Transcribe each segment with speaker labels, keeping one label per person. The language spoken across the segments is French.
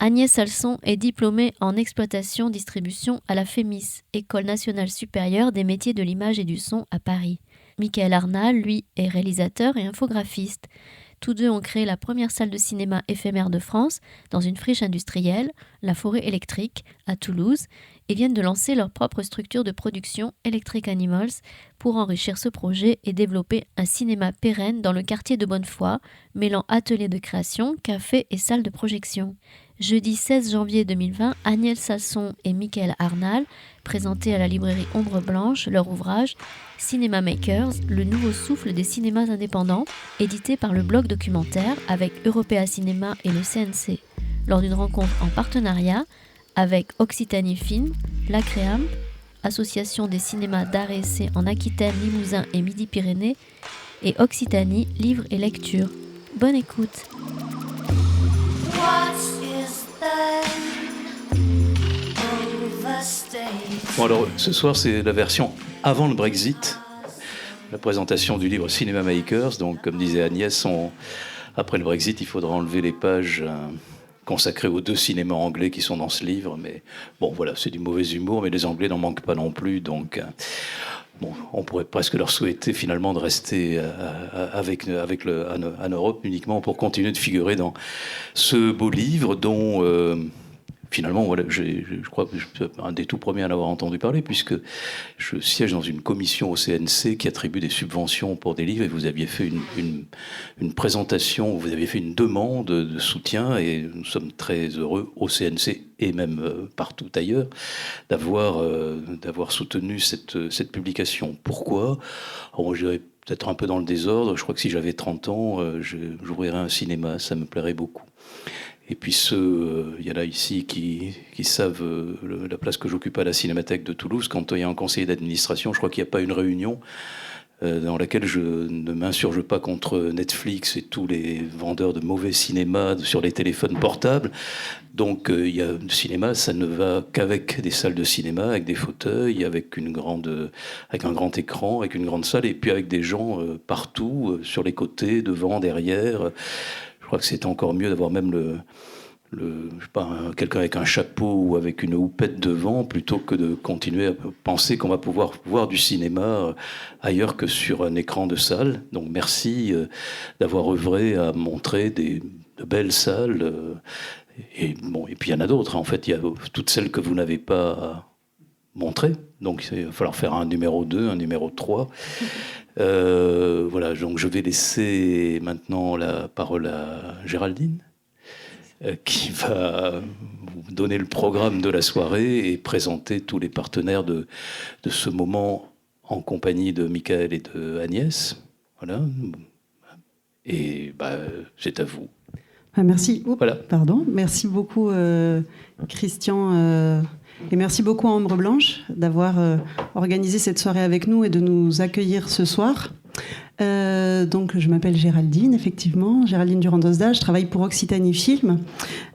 Speaker 1: Agnès Salson est diplômée en exploitation-distribution à la FEMIS, École nationale supérieure des métiers de l'image et du son à Paris. Michael Arnal, lui, est réalisateur et infographiste. Tous deux ont créé la première salle de cinéma éphémère de France dans une friche industrielle, la Forêt électrique, à Toulouse, et viennent de lancer leur propre structure de production Electric Animals pour enrichir ce projet et développer un cinéma pérenne dans le quartier de Bonnefoy, mêlant atelier de création, café et salle de projection. Jeudi 16 janvier 2020, Agnès Salson et Michael Arnal présentaient à la librairie Ombre Blanche leur ouvrage Cinema Makers, le nouveau souffle des cinémas indépendants, édité par le blog documentaire avec Européa Cinéma et le CNC, lors d'une rencontre en partenariat avec Occitanie Film, la Créamp, Association des cinémas d'art et essai en Aquitaine, Limousin et Midi-Pyrénées, et Occitanie Livre et Lecture. Bonne écoute.
Speaker 2: Bon alors, ce soir, c'est la version avant le Brexit, la présentation du livre Cinema Makers. Donc, comme disait Agnès, après le Brexit, il faudra enlever les pages consacrées aux 2 cinémas anglais qui sont dans ce livre. Mais bon, voilà, c'est du mauvais humour, mais les Anglais n'en manquent pas non plus. Donc, bon, on pourrait presque leur souhaiter finalement de rester en Europe uniquement pour continuer de figurer dans ce beau livre dont... finalement, voilà, je crois que je suis un des tout premiers à en avoir entendu parler, puisque je siège dans une commission au CNC qui attribue des subventions pour des livres, et vous aviez fait une présentation, vous avez fait une demande de soutien, et nous sommes très heureux au CNC et même partout ailleurs d'avoir soutenu cette publication. Pourquoi ? Alors, je dirais peut-être un peu dans le désordre. Je crois que si j'avais 30 ans, j'ouvrirais un cinéma, ça me plairait beaucoup. Et puis il y en a ici qui savent la place que j'occupe à la Cinémathèque de Toulouse. Quand il y a un conseiller d'administration, je crois qu'il n'y a pas une réunion dans laquelle je ne m'insurge pas contre Netflix et tous les vendeurs de mauvais cinéma sur les téléphones portables. Donc il y a le cinéma, ça ne va qu'avec des salles de cinéma, avec des fauteuils, avec un grand écran, avec une grande salle, et puis avec des gens partout, sur les côtés, devant, derrière. Je crois que c'est encore mieux d'avoir même je sais pas, quelqu'un avec un chapeau ou avec une houppette devant, plutôt que de continuer à penser qu'on va pouvoir voir du cinéma ailleurs que sur un écran de salle. Donc merci d'avoir œuvré à montrer de belles salles. Et puis il y en a d'autres. En fait, il y a toutes celles que vous n'avez pas montrées. Donc il va falloir faire un numéro 2, un numéro 3. Voilà, donc je vais laisser maintenant la parole à Géraldine, qui va vous donner le programme de la soirée et présenter tous les partenaires de ce moment en compagnie de Michael et de Agnès. Voilà. Et c'est à vous.
Speaker 3: Merci.
Speaker 2: Voilà.
Speaker 3: Pardon. Merci beaucoup, Christian. Et merci beaucoup à Ombre Blanche d'avoir organisé cette soirée avec nous et de nous accueillir ce soir. Donc, je m'appelle Géraldine, effectivement, Géraldine Durand-Dosda. Je travaille pour Occitanie Film.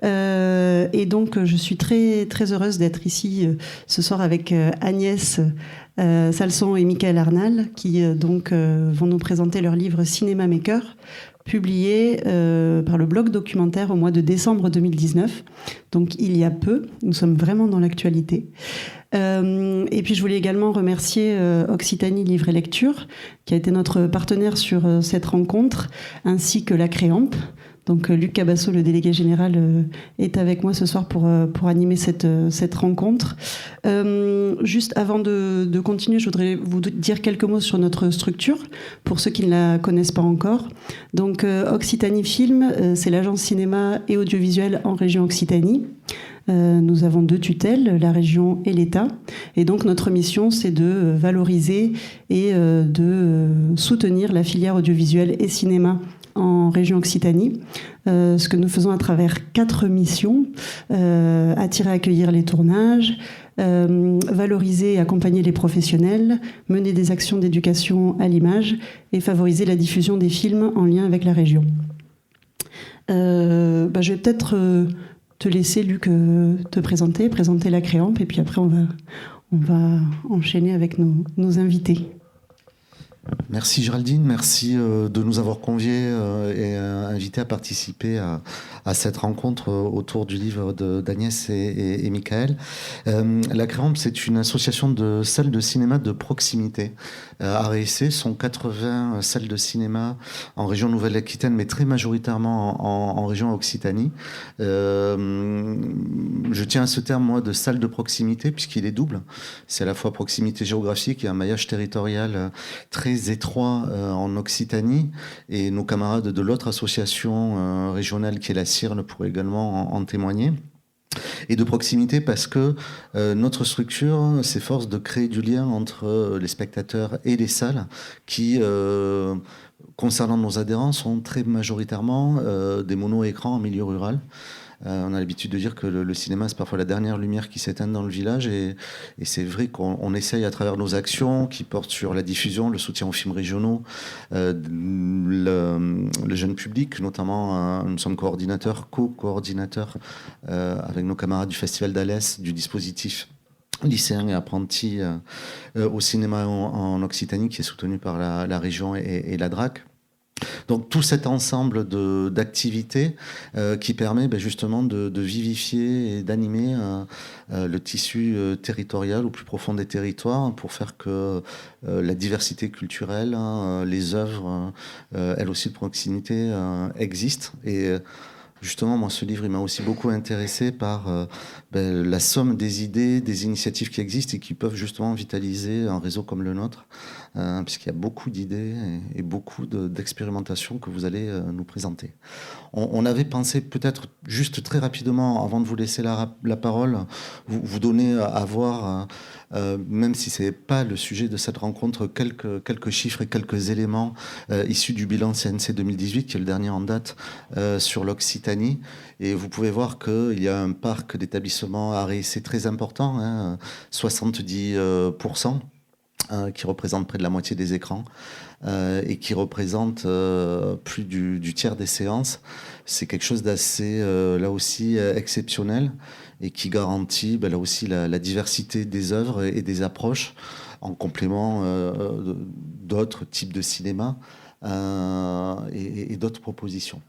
Speaker 3: Et donc, je suis très, très heureuse d'être ici ce soir avec Agnès Salson et Michael Arnal, qui vont nous présenter leur livre Cinema Maker, publié par le blog documentaire au mois de décembre 2019. Donc, il y a peu. Nous sommes vraiment dans l'actualité. Et puis, je voulais également remercier Occitanie Livre et Lecture, qui a été notre partenaire sur cette rencontre, ainsi que la Créamp. Donc, Luc Cabasso, le délégué général, est avec moi ce soir pour animer cette rencontre. Juste avant de continuer, je voudrais vous dire quelques mots sur notre structure, pour ceux qui ne la connaissent pas encore. Donc, Occitanie Film, c'est l'agence cinéma et audiovisuel en région Occitanie. Nous avons 2 tutelles, la région et l'État. Et donc, notre mission, c'est de valoriser et de soutenir la filière audiovisuelle et cinéma en région Occitanie, ce que nous faisons à travers 4 missions: attirer et accueillir les tournages, valoriser et accompagner les professionnels, mener des actions d'éducation à l'image et favoriser la diffusion des films en lien avec la région. Je vais peut-être te laisser, Luc, te présenter la Créamp, et puis après on va enchaîner avec nos invités.
Speaker 4: Merci Géraldine, merci de nous avoir conviés et invités à participer à cette rencontre autour du livre d'Agnès et Michael. La Créampe, c'est une association de salles de cinéma de proximité. À Réessé, sont 80 salles de cinéma en région Nouvelle-Aquitaine, mais très majoritairement en région Occitanie. Je tiens à ce terme, moi, de salle de proximité, puisqu'il est double. C'est à la fois proximité géographique et un maillage territorial très étroit en Occitanie, et nos camarades de l'autre association régionale qui est la CIRN pourraient également en témoigner. Et de proximité parce que notre structure s'efforce de créer du lien entre les spectateurs et les salles qui, concernant nos adhérents, sont très majoritairement des mono-écrans en milieu rural. On a l'habitude de dire que le cinéma, c'est parfois la dernière lumière qui s'éteint dans le village. Et c'est vrai qu'on essaye à travers nos actions qui portent sur la diffusion, le soutien aux films régionaux, le jeune public, notamment, nous sommes co-coordinateurs avec nos camarades du Festival d'Alès, du dispositif lycéens et apprentis au cinéma en Occitanie, qui est soutenu par la région et la DRAC. Donc tout cet ensemble d'activités qui permet justement de vivifier et d'animer le tissu territorial au plus profond des territoires pour faire que la diversité culturelle, les œuvres, elles aussi de proximité, existent. Et justement, moi, ce livre, il m'a aussi beaucoup intéressé par la somme des idées, des initiatives qui existent et qui peuvent justement vitaliser un réseau comme le nôtre, puisqu'il y a beaucoup d'idées et beaucoup d'expérimentations que vous allez nous présenter. On avait pensé peut-être juste très rapidement, avant de vous laisser la parole, vous donner à voir, même si ce n'est pas le sujet de cette rencontre, quelques chiffres et quelques éléments issus du bilan CNC 2018, qui est le dernier en date sur l'Occitanie. Et vous pouvez voir qu'il y a un parc d'établissements à Réessé très important, 70%. Qui représente près de la moitié des écrans et qui représente plus du tiers des séances. C'est quelque chose d'assez, là aussi, exceptionnel et qui garantit là aussi la diversité des œuvres et des approches en complément d'autres types de cinéma et d'autres propositions.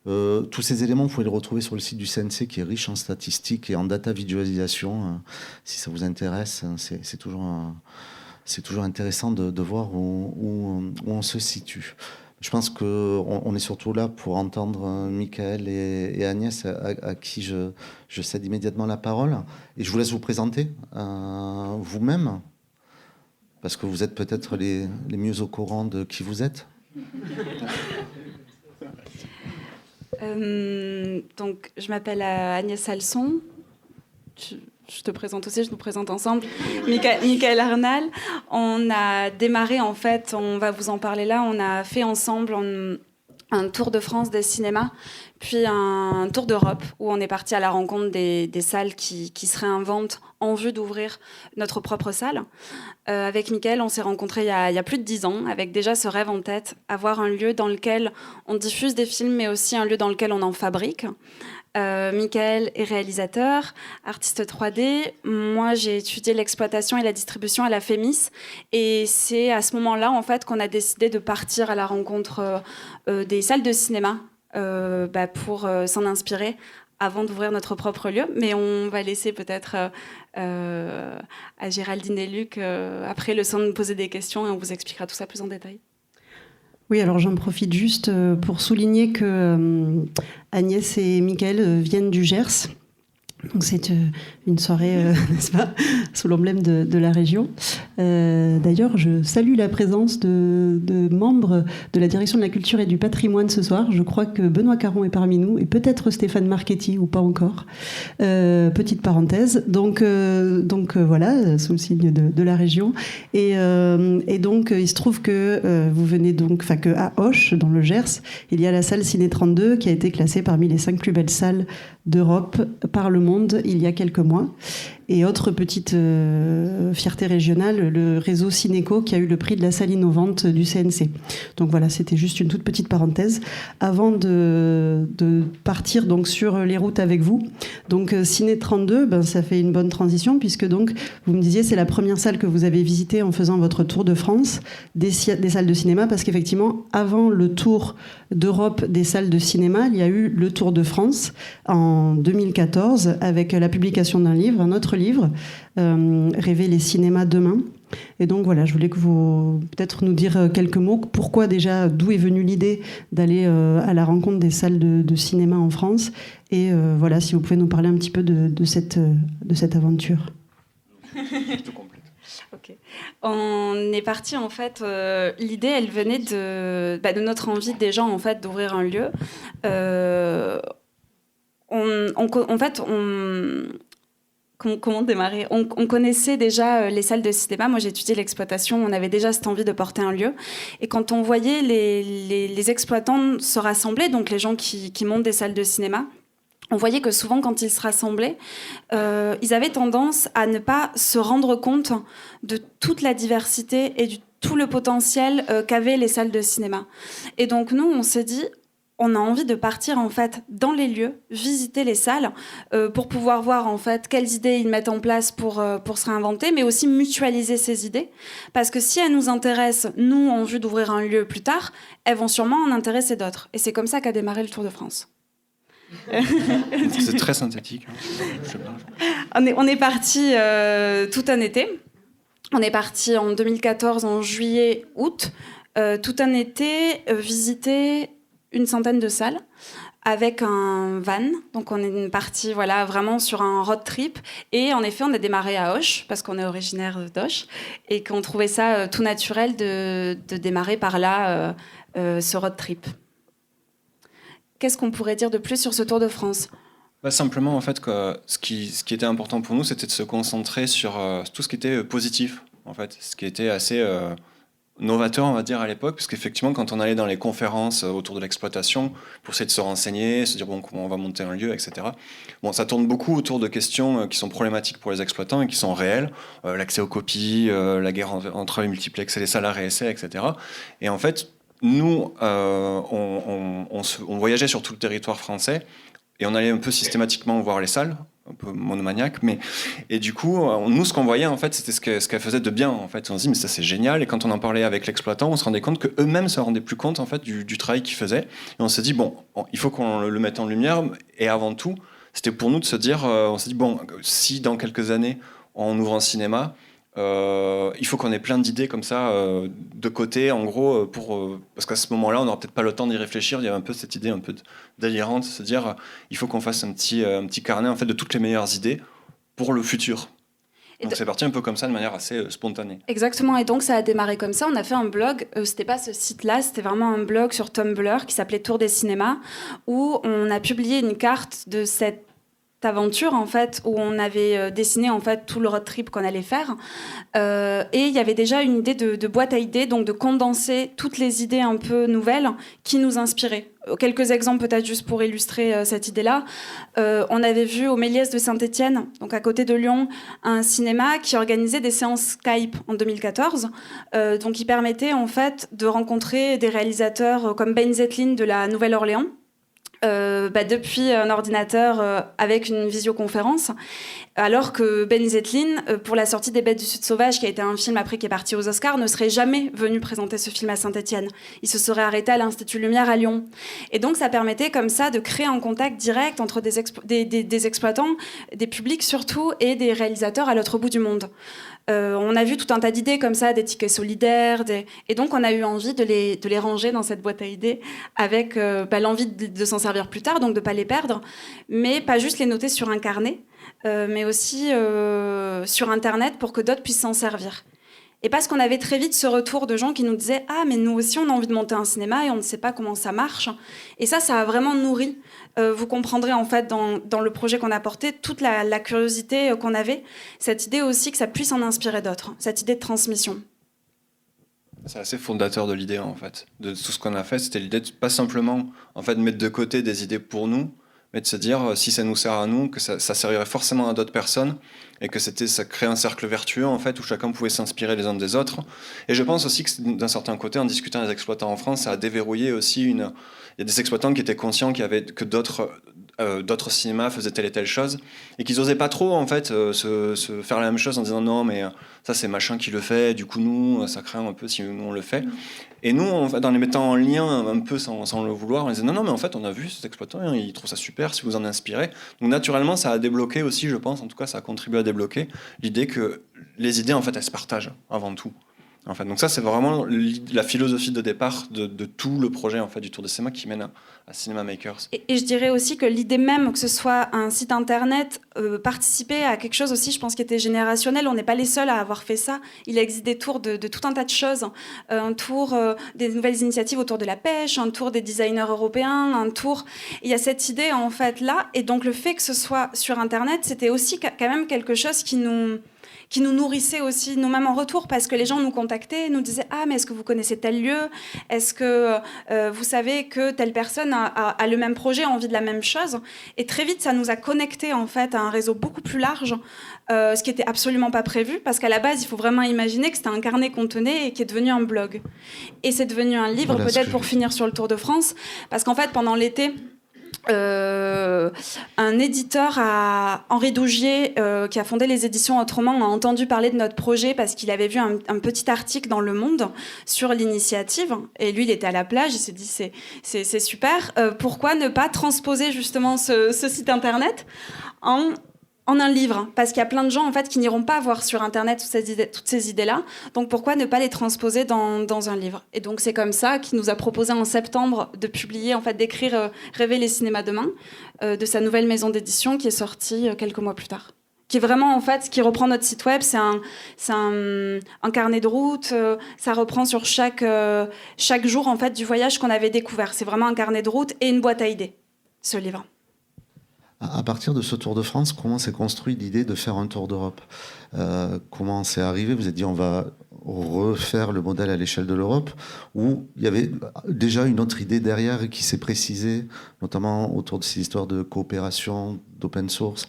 Speaker 4: Tous ces éléments, vous pouvez les retrouver sur le site du CNC qui est riche en statistiques et en data visualisation. Si ça vous intéresse, c'est toujours intéressant de voir où on se situe. Je pense qu'on est surtout là pour entendre Michael et Agnès, à qui je cède immédiatement la parole. Et je vous laisse vous présenter vous-même, parce que vous êtes peut-être les mieux au courant de qui vous êtes.
Speaker 5: Donc, je m'appelle Agnès Salson. Je te présente aussi, je nous présente ensemble. Michael Arnal. On a démarré, en fait, on va vous en parler là, on a fait ensemble un tour de France des cinémas, puis un tour d'Europe, où on est parti à la rencontre des salles qui se réinventent en vue d'ouvrir notre propre salle. Avec Michael, on s'est rencontrés il y a plus de 10 ans, avec déjà ce rêve en tête, avoir un lieu dans lequel on diffuse des films, mais aussi un lieu dans lequel on en fabrique. Michael est réalisateur, artiste 3D. Moi, j'ai étudié l'exploitation et la distribution à la FEMIS. Et c'est à ce moment-là, en fait, qu'on a décidé de partir à la rencontre des salles de cinéma pour s'en inspirer avant d'ouvrir notre propre lieu. Mais on va laisser peut-être à Géraldine et Luc, après, le temps de nous poser des questions et on vous expliquera tout ça plus en détail.
Speaker 3: Oui, alors j'en profite juste pour souligner que Agnès et Michael viennent du Gers. Donc c'est une soirée, n'est-ce pas, sous l'emblème de la région. D'ailleurs, je salue la présence de membres de la Direction de la Culture et du Patrimoine ce soir. Je crois que Benoît Caron est parmi nous et peut-être Stéphane Marchetti ou pas encore. Petite parenthèse. Donc voilà, sous le signe de la région. Et donc il se trouve que vous venez donc, enfin que à Auch, dans le Gers, il y a la salle Ciné 32 qui a été classée parmi les 5 plus belles salles d'Europe par Le Monde il y a quelques mois. Et autre petite fierté régionale, le réseau Cinéco qui a eu le prix de la salle innovante du CNC. Donc voilà, c'était juste une toute petite parenthèse avant de partir donc sur les routes avec vous. Donc Ciné 32, ça fait une bonne transition puisque donc vous me disiez c'est la première salle que vous avez visitée en faisant votre tour de France des salles de cinéma, parce qu'effectivement avant le tour d'Europe des salles de cinéma, il y a eu le Tour de France en 2014 avec la publication d'un livre, un autre livre, Rêver les cinémas demain. Et donc voilà, je voulais que vous peut-être nous dire quelques mots. Pourquoi déjà, d'où est venue l'idée d'aller à la rencontre des salles de cinéma en France, et voilà, si vous pouvez nous parler un petit peu de cette aventure.
Speaker 5: Ok. On est parti en fait. L'idée, elle venait de notre envie des gens en fait d'ouvrir un lieu. Comment démarrer ? On connaissait déjà les salles de cinéma. Moi, j'ai étudié l'exploitation. On avait déjà cette envie de porter un lieu. Et quand on voyait les exploitants se rassembler, donc les gens qui montent des salles de cinéma, on voyait que souvent, quand ils se rassemblaient, ils avaient tendance à ne pas se rendre compte de toute la diversité et tout le potentiel qu'avaient les salles de cinéma. Et donc, nous, on s'est dit, on a envie de partir en fait dans les lieux, visiter les salles pour pouvoir voir en fait quelles idées ils mettent en place pour se réinventer, mais aussi mutualiser ces idées. Parce que si elles nous intéressent, nous, en vue d'ouvrir un lieu plus tard, elles vont sûrement en intéresser d'autres. Et c'est comme ça qu'a démarré le Tour de France.
Speaker 6: C'est très synthétique.
Speaker 5: On est parti tout un été. On est parti en 2014, en juillet, août. Tout un été, visiter une centaine de salles avec un van. Donc on est parti voilà, vraiment sur un road trip. Et en effet, on a démarré à Auch, parce qu'on est originaire d'Auch, et qu'on trouvait ça tout naturel de démarrer par là ce road trip. Qu'est-ce qu'on pourrait dire de plus sur ce Tour de France ?
Speaker 6: Simplement, en fait, que ce qui était important pour nous, c'était de se concentrer sur tout ce qui était positif, en fait, ce qui était assez novateur, on va dire, à l'époque, parce qu'effectivement, quand on allait dans les conférences autour de l'exploitation, pour essayer de se renseigner, se dire bon, comment on va monter un lieu, etc. Bon, ça tourne beaucoup autour de questions qui sont problématiques pour les exploitants et qui sont réelles, l'accès aux copies, la guerre entre les multiplex et les salles à réessai, etc. Et en fait, nous, on voyageait sur tout le territoire français et on allait un peu systématiquement voir les salles, un peu monomaniaque, et du coup, nous, ce qu'on voyait, en fait, c'était ce qu'elles faisaient de bien, en fait. On se dit, mais ça, c'est génial. Et quand on en parlait avec l'exploitant, on se rendait compte qu'eux-mêmes se rendaient plus compte, en fait, du travail qu'ils faisaient. Et on s'est dit, bon, il faut qu'on le mette en lumière. Et avant tout, c'était pour nous de se dire, on s'est dit, bon, si dans quelques années, on ouvre un cinéma, il faut qu'on ait plein d'idées comme ça de côté, en gros, parce qu'à ce moment-là, on n'aura peut-être pas le temps d'y réfléchir. Il y avait un peu cette idée un peu délirante, se dire il faut qu'on fasse un petit carnet en fait de toutes les meilleures idées pour le futur. Donc c'est parti un peu comme ça, de manière assez spontanée.
Speaker 5: Exactement, et donc ça a démarré comme ça. On a fait un blog, c'était pas ce site-là, c'était vraiment un blog sur Tumblr qui s'appelait Tour des cinémas, où on a publié une carte de cette aventure en fait, où on avait dessiné en fait tout le road trip qu'on allait faire, et il y avait déjà une idée de boîte à idées, donc de condenser toutes les idées un peu nouvelles qui nous inspiraient. Quelques exemples peut-être juste pour illustrer cette idée-là. On avait vu au Méliès de Saint-Étienne, donc à côté de Lyon, un cinéma qui organisait des séances Skype en 2014, donc qui permettait en fait de rencontrer des réalisateurs comme Ben Zetlin de la Nouvelle-Orléans, depuis un ordinateur avec une visioconférence, alors que Ben Zetlin, pour la sortie des Bêtes du Sud sauvage, qui a été un film après qui est parti aux Oscars, ne serait jamais venu présenter ce film à Saint-Étienne. Il se serait arrêté à l'Institut Lumière à Lyon. Et donc ça permettait comme ça de créer un contact direct entre des exploitants, des publics surtout, et des réalisateurs à l'autre bout du monde. On a vu tout un tas d'idées comme ça, des tickets solidaires, et donc on a eu envie de les ranger dans cette boîte à idées avec l'envie de s'en servir plus tard, donc de ne pas les perdre, mais pas juste les noter sur un carnet, mais aussi sur Internet pour que d'autres puissent s'en servir. Et parce qu'on avait très vite ce retour de gens qui nous disaient « Ah, mais nous aussi, on a envie de monter un cinéma et on ne sait pas comment ça marche. » Et ça a vraiment nourri. Vous comprendrez, en fait, dans le projet qu'on a porté, toute la curiosité qu'on avait. Cette idée aussi que ça puisse en inspirer d'autres. Cette idée de transmission.
Speaker 6: C'est assez fondateur de l'idée, en fait. De tout ce qu'on a fait, c'était l'idée de pas simplement en fait, mettre de côté des idées pour nous, mais de se dire si ça nous sert à nous, que ça servirait forcément à d'autres personnes, et que ça crée un cercle vertueux en fait où chacun pouvait s'inspirer les uns des autres. Et je pense aussi que d'un certain côté, en discutant avec les exploitants en France, ça a déverrouillé aussi il y a des exploitants qui étaient conscients que d'autres cinémas faisaient telle et telle chose, et qu'ils n'osaient pas trop en fait se faire la même chose en disant non mais ça c'est machin qui le fait, du coup nous ça craint un peu si nous on le fait. Et nous en fait, en les mettant en lien un peu sans le vouloir, on disait non mais en fait on a vu cet exploitant, il trouve ça super si vous en inspirez. Donc naturellement ça a débloqué aussi, je pense, en tout cas ça a contribué à débloquer l'idée que les idées en fait elles se partagent avant tout. En fait, donc ça c'est vraiment la philosophie de départ de tout le projet en fait du Tour de Cinéma qui mène à Cinema Makers.
Speaker 5: Et je dirais aussi que l'idée même que ce soit un site internet participait à quelque chose aussi, je pense, qui était générationnel. On n'est pas les seuls à avoir fait ça. Il existe des tours de tout un tas de choses. Un tour des nouvelles initiatives autour de la pêche, un tour des designers européens, un tour... Il y a cette idée en fait là, et donc le fait que ce soit sur internet, c'était aussi quand même quelque chose qui nous nourrissait aussi nous-mêmes en retour, parce que les gens nous contactaient, nous disaient « Ah, mais est-ce que vous connaissez tel lieu ? Est-ce que vous savez que telle personne a le même projet, a envie de la même chose ?» Et très vite, ça nous a connectés en fait à un réseau beaucoup plus large, ce qui n'était absolument pas prévu, parce qu'à la base, il faut vraiment imaginer que c'était un carnet qu'on tenait et qui est devenu un blog. Et c'est devenu un livre, voilà, peut-être pour finir sur le Tour de France, parce qu'en fait, pendant l'été... un éditeur, Henri Dougier, qui a fondé les éditions Autrement, a entendu parler de notre projet parce qu'il avait vu un petit article dans Le Monde sur l'initiative, et lui il était à la plage, il s'est dit c'est super, pourquoi ne pas transposer justement ce site internet en un livre, parce qu'il y a plein de gens en fait qui n'iront pas voir sur internet toutes ces idées-là, donc pourquoi ne pas les transposer dans un livre. Et donc c'est comme ça qu'il nous a proposé en septembre de publier, en fait d'écrire Rêver les cinémas demain, de sa nouvelle maison d'édition qui est sortie quelques mois plus tard. Qui est vraiment en fait, qui reprend notre site web, c'est un carnet de route, ça reprend sur chaque jour en fait du voyage qu'on avait découvert. C'est vraiment un carnet de route et une boîte à idées, ce livre.
Speaker 4: À partir de ce Tour de France, comment s'est construite l'idée de faire un Tour d'Europe ? Comment c'est arrivé ? Vous avez dit on va refaire le modèle à l'échelle de l'Europe, ou il y avait déjà une autre idée derrière qui s'est précisée, notamment autour de ces histoires de coopération, d'open source.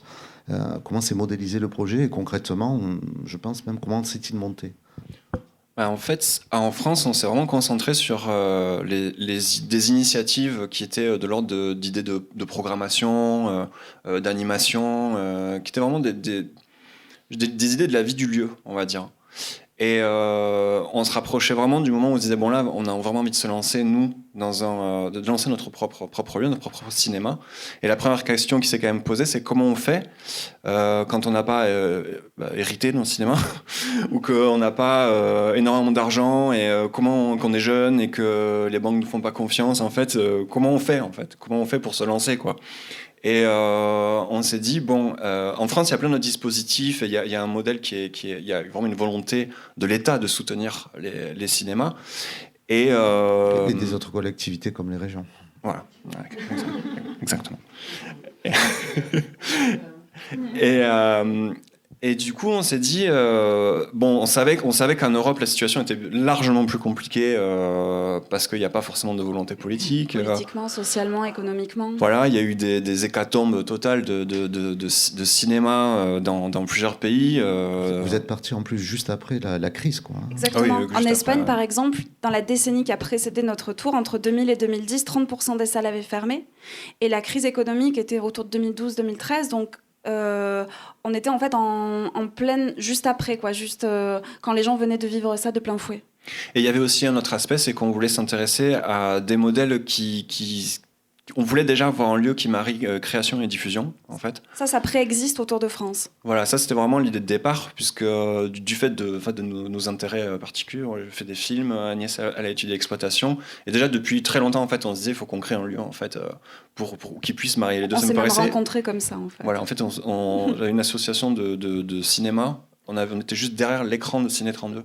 Speaker 4: Comment s'est modélisé le projet et concrètement, je pense même comment s'est-il monté ?
Speaker 6: En fait, en France, on s'est vraiment concentré sur des initiatives qui étaient de l'ordre d'idées de programmation, d'animation, qui étaient vraiment des idées de la vie du lieu, on va dire. Et on se rapprochait vraiment du moment où on se disait bon là, on a vraiment envie de se lancer nous de lancer notre propre lieu, notre propre cinéma. Et la première question qui s'est quand même posée, c'est comment on fait quand on n'a pas hérité de notre cinéma ou qu'on n'a pas énormément d'argent et qu'on est jeune et que les banques ne font pas confiance. En fait, comment on fait pour se lancer quoi. Et on s'est dit, bon, en France, il y a plein de dispositifs, il y a un modèle il y a vraiment une volonté de l'État de soutenir les cinémas. Et
Speaker 4: des autres collectivités comme les régions.
Speaker 6: Voilà, exactement. Et du coup, on s'est dit, on savait qu'en Europe, la situation était largement plus compliquée parce qu'il n'y a pas forcément de volonté politique.
Speaker 5: Politiquement, socialement, économiquement.
Speaker 6: Voilà, il y a eu des hécatombes totales de cinéma dans plusieurs pays.
Speaker 4: Vous êtes parti en plus juste après la crise, quoi.
Speaker 5: Exactement.
Speaker 6: Ah oui,
Speaker 5: en Espagne, par exemple, dans la décennie qui a précédé notre tour, entre 2000 et 2010, 30% des salles avaient fermé. Et la crise économique était autour de 2012-2013, donc on était en fait en pleine juste après quoi, juste quand les gens venaient de vivre ça de plein fouet.
Speaker 6: Et il y avait aussi un autre aspect, c'est qu'on voulait s'intéresser à des modèles on voulait déjà avoir un lieu qui marie création et diffusion, en fait.
Speaker 5: Ça préexiste au Tour de France.
Speaker 6: Voilà, ça c'était vraiment l'idée de départ, puisque du fait de nos intérêts particuliers, j'ai fait des films, Agnès elle a étudié l'exploitation, et déjà depuis très longtemps en fait, on se disait il faut qu'on crée un lieu en fait pour qu'ils puissent marier les deux.
Speaker 5: On s'est même rencontrés comme ça en fait.
Speaker 6: Voilà, en fait, j'avais une association de cinéma. On était juste derrière l'écran de Ciné 32.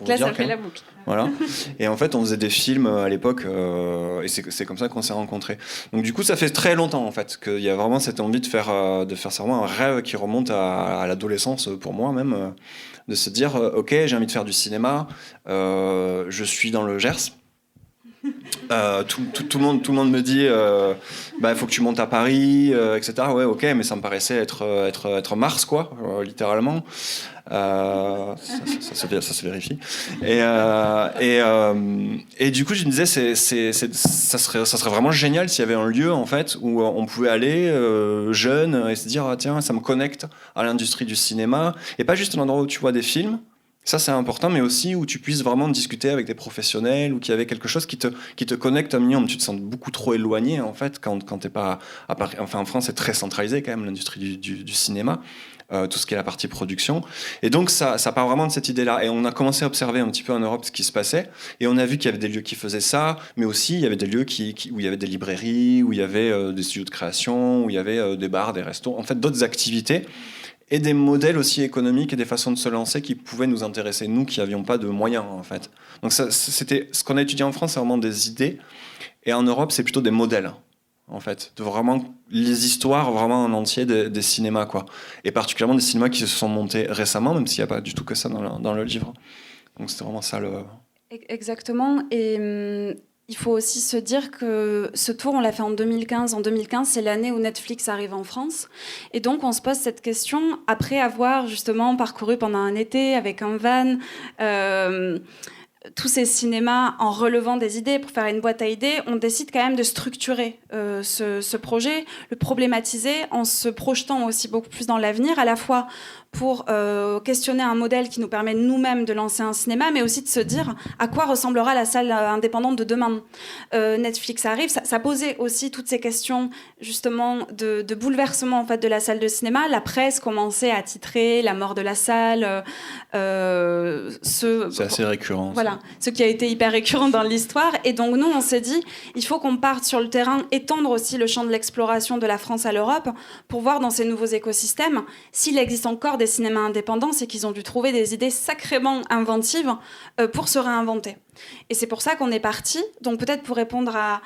Speaker 5: Là, ça fait la boucle.
Speaker 6: Voilà. Et en fait, on faisait des films à l'époque, et c'est comme ça qu'on s'est rencontrés. Donc du coup, ça fait très longtemps en fait qu'il y a vraiment cette envie de faire ça, vraiment un rêve qui remonte à l'adolescence pour moi même, de se dire ok, j'ai envie de faire du cinéma. Je suis dans le Gers. Tout le monde me dit il faut que tu montes à Paris, etc. Ouais, ok, mais ça me paraissait être Mars, quoi, littéralement. Ça se vérifie. Et du coup, je me disais, ça serait vraiment génial s'il y avait un lieu, en fait, où on pouvait aller jeune et se dire, ah, tiens, ça me connecte à l'industrie du cinéma. Et pas juste un endroit où tu vois des films. Ça, c'est important, mais aussi où tu puisses vraiment discuter avec des professionnels, ou qu'il y avait quelque chose qui te connecte un minimum. Tu te sens beaucoup trop éloigné, en fait, quand t'es pas à Paris. Enfin, en France, c'est très centralisé, quand même, l'industrie du cinéma, tout ce qui est la partie production. Et donc, ça part vraiment de cette idée-là. Et on a commencé à observer un petit peu en Europe ce qui se passait, et on a vu qu'il y avait des lieux qui faisaient ça, mais aussi, il y avait des lieux où il y avait des librairies, où il y avait des studios de création, où il y avait des bars, des restos, en fait, d'autres activités, et des modèles aussi économiques et des façons de se lancer qui pouvaient nous intéresser, nous qui n'avions pas de moyens, en fait. Donc c'était ce qu'on a étudié en France, c'est vraiment des idées, et en Europe, c'est plutôt des modèles, en fait, de vraiment les histoires vraiment en entier des cinémas, quoi. Et particulièrement des cinémas qui se sont montés récemment, même s'il n'y a pas du tout que ça dans le livre. Donc c'était vraiment ça le...
Speaker 5: Exactement, et il faut aussi se dire que ce tour, on l'a fait en 2015. En 2015, c'est l'année où Netflix arrive en France. Et donc, on se pose cette question, après avoir justement parcouru pendant un été avec un van tous ces cinémas en relevant des idées pour faire une boîte à idées, on décide quand même de structurer ce projet, le problématiser en se projetant aussi beaucoup plus dans l'avenir, à la fois pour questionner un modèle qui nous permet nous-mêmes de lancer un cinéma, mais aussi de se dire à quoi ressemblera la salle indépendante de demain. Netflix arrive, ça posait aussi toutes ces questions justement de bouleversement en fait, de la salle de cinéma. La presse commençait à titrer la mort de la salle.
Speaker 6: C'est assez récurrent.
Speaker 5: Voilà, ce qui a été hyper récurrent dans l'histoire. Et donc nous, on s'est dit, il faut qu'on parte sur le terrain, étendre aussi le champ de l'exploration de la France à l'Europe pour voir dans ces nouveaux écosystèmes s'il existe encore des cinémas indépendants, c'est qu'ils ont dû trouver des idées sacrément inventives pour se réinventer. Et c'est pour ça qu'on est parti. Donc peut-être pour répondre à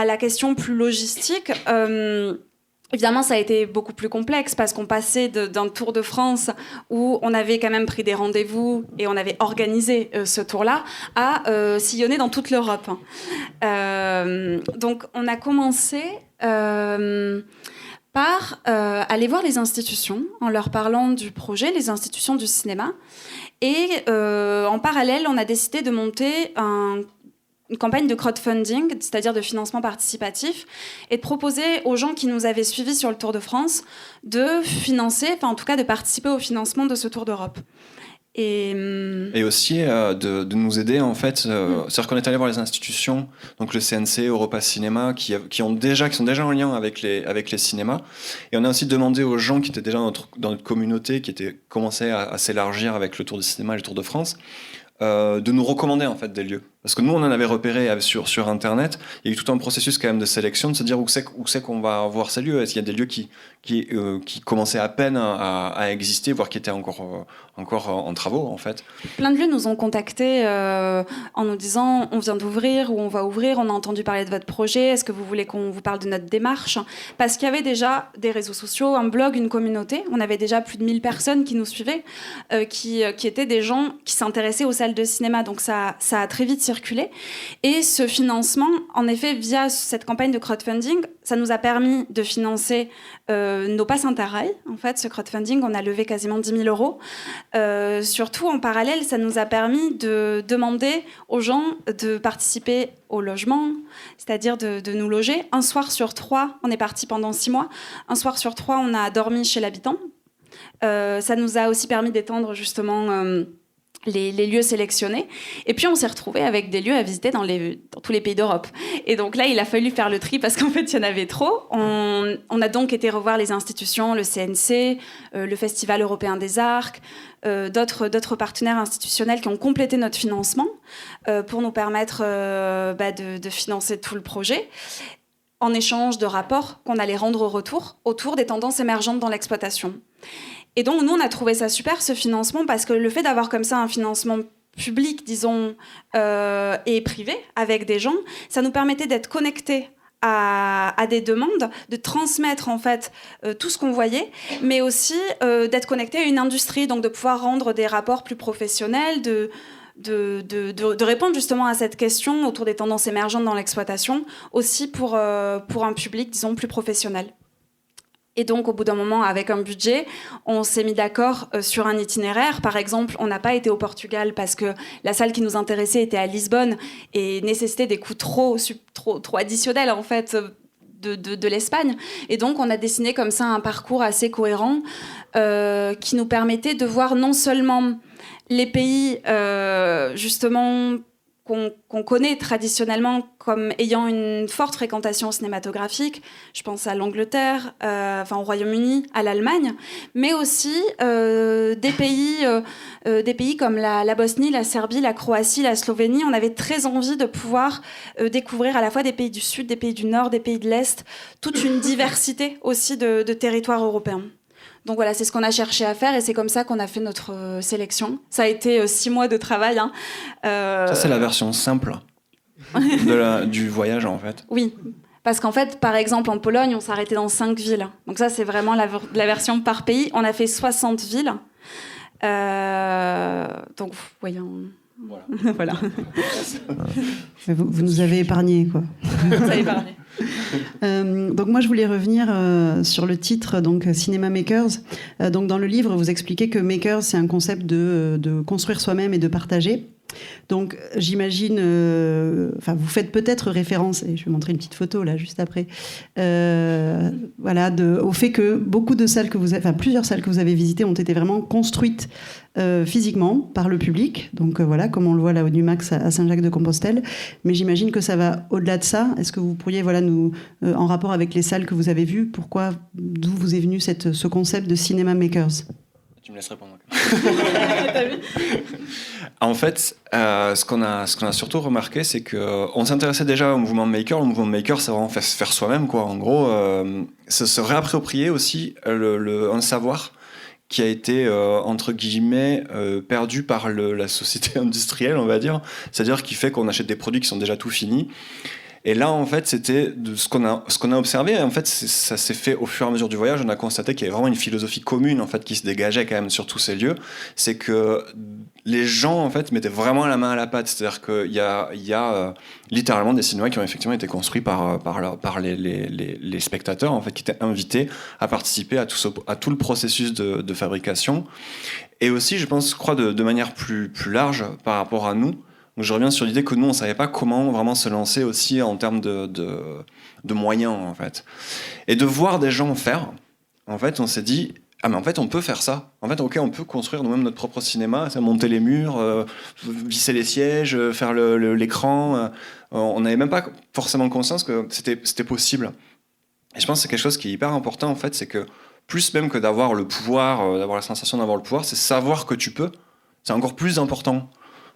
Speaker 5: la question plus logistique, évidemment, ça a été beaucoup plus complexe parce qu'on passait d'un Tour de France où on avait quand même pris des rendez-vous et on avait organisé ce tour-là à sillonner dans toute l'Europe. Donc on a commencé... par aller voir les institutions en leur parlant du projet, les institutions du cinéma. Et en parallèle, on a décidé de monter une campagne de crowdfunding, c'est-à-dire de financement participatif, et de proposer aux gens qui nous avaient suivis sur le Tour de France de financer, enfin en tout cas de participer au financement de ce Tour d'Europe.
Speaker 6: Et aussi de nous aider en fait, c'est-à-dire qu'on est allé voir les institutions, donc le CNC, Europa Cinéma, qui sont déjà en lien avec les cinémas, et on a aussi demandé aux gens qui étaient déjà dans notre communauté, qui commençaient à s'élargir avec le Tour du cinéma et le Tour de France, de nous recommander en fait des lieux. Parce que nous, on en avait repéré sur Internet. Il y a eu tout un processus quand même de sélection, de se dire où c'est qu'on va voir ces lieux. Est-ce qu'il y a des lieux qui commençaient à peine à exister, voire qui étaient encore en travaux, en fait.
Speaker 5: Plein de lieux nous ont contactés en nous disant on vient d'ouvrir ou on va ouvrir, on a entendu parler de votre projet, est-ce que vous voulez qu'on vous parle de notre démarche? Parce qu'il y avait déjà des réseaux sociaux, un blog, une communauté. On avait déjà plus de 1000 personnes qui nous suivaient, qui étaient des gens qui s'intéressaient aux salles de cinéma. Donc ça a très vite circulé. Et ce financement, en effet, via cette campagne de crowdfunding, ça nous a permis de financer nos passes Interrail. En fait, ce crowdfunding, on a levé quasiment 10 000 euros. Surtout, en parallèle, ça nous a permis de demander aux gens de participer au logement, c'est-à-dire de nous loger. Un soir sur 3, on est parti pendant 6 mois. Un soir sur 3, on a dormi chez l'habitant. Ça nous a aussi permis d'étendre justement... les lieux sélectionnés. Et puis, on s'est retrouvés avec des lieux à visiter dans tous les pays d'Europe. Et donc là, il a fallu faire le tri parce qu'en fait, il y en avait trop. On a donc été revoir les institutions, le CNC, le Festival européen des arts, d'autres partenaires institutionnels qui ont complété notre financement pour nous permettre de financer tout le projet, en échange de rapports qu'on allait rendre au retour autour des tendances émergentes dans l'exploitation. Et donc, nous, on a trouvé ça super, ce financement, parce que le fait d'avoir comme ça un financement public, disons, et privé, avec des gens, ça nous permettait d'être connectés à des demandes, de transmettre, en fait, tout ce qu'on voyait, mais aussi d'être connectés à une industrie, donc de pouvoir rendre des rapports plus professionnels, de répondre justement à cette question autour des tendances émergentes dans l'exploitation, aussi pour un public, disons, plus professionnel. Et donc, au bout d'un moment, avec un budget, on s'est mis d'accord sur un itinéraire. Par exemple, on n'a pas été au Portugal parce que la salle qui nous intéressait était à Lisbonne et nécessitait des coûts trop additionnels, en fait, de l'Espagne. Et donc, on a dessiné comme ça un parcours assez cohérent qui nous permettait de voir non seulement les pays, justement, qu'on connaît traditionnellement comme ayant une forte fréquentation cinématographique, je pense à l'Angleterre, au Royaume-Uni, à l'Allemagne, mais aussi des pays comme la Bosnie, la Serbie, la Croatie, la Slovénie. On avait très envie de pouvoir découvrir à la fois des pays du Sud, des pays du Nord, des pays de l'Est, toute une diversité aussi de territoires européens. Donc voilà, c'est ce qu'on a cherché à faire et c'est comme ça qu'on a fait notre sélection. Ça a été 6 mois de travail.
Speaker 6: Ça, c'est la version simple du voyage, en fait.
Speaker 5: Oui, parce qu'en fait, par exemple, en Pologne, on s'arrêtait dans 5 villes. Donc ça, c'est vraiment la version par pays. On a fait 60 villes. Donc, voyons... Voilà.
Speaker 3: Vous nous avez épargné, quoi.
Speaker 5: Vous avez épargné.
Speaker 3: Donc moi je voulais revenir sur le titre, donc Cinema Makers. Donc dans le livre vous expliquez que Makers c'est un concept de construire soi-même et de partager. Donc j'imagine, vous faites peut-être référence, et je vais montrer une petite photo là juste après, au fait que beaucoup de salles plusieurs salles que vous avez visitées ont été vraiment construites physiquement par le public. Donc comme on le voit là au Numax à Saint-Jacques-de-Compostelle. Mais j'imagine que ça va au-delà de ça. Est-ce que vous pourriez nous, en rapport avec les salles que vous avez vues, d'où vous est venu ce concept de Cinema Makers?
Speaker 6: Tu me laisses répondre. En fait, ce qu'on a surtout remarqué, c'est qu'on s'intéressait déjà au mouvement maker. Le mouvement maker, c'est vraiment faire soi-même, quoi. En gros, se réapproprier aussi un savoir qui a été, entre guillemets, perdu par la société industrielle, on va dire. C'est-à-dire qui fait qu'on achète des produits qui sont déjà tout finis. Et là, en fait, c'était ce qu'on a observé. En fait, ça s'est fait au fur et à mesure du voyage. On a constaté qu'il y avait vraiment une philosophie commune, en fait, qui se dégageait quand même sur tous ces lieux. C'est que les gens, en fait, mettaient vraiment la main à la pâte. C'est-à-dire qu'il y a littéralement des cinémas qui ont effectivement été construits par les spectateurs, en fait, qui étaient invités à participer à tout le processus de fabrication. Et aussi, je crois, de manière plus large par rapport à nous. Donc je reviens sur l'idée que nous, on ne savait pas comment vraiment se lancer aussi en termes de moyens, en fait. Et de voir des gens faire, en fait, on s'est dit, mais en fait, on peut faire ça. En fait, ok, on peut construire nous-mêmes notre propre cinéma, monter les murs, visser les sièges, faire l'écran. On n'avait même pas forcément conscience que c'était possible. Et je pense que c'est quelque chose qui est hyper important, en fait, c'est que plus même que d'avoir le pouvoir, d'avoir la sensation d'avoir le pouvoir, c'est savoir que tu peux. C'est encore plus important.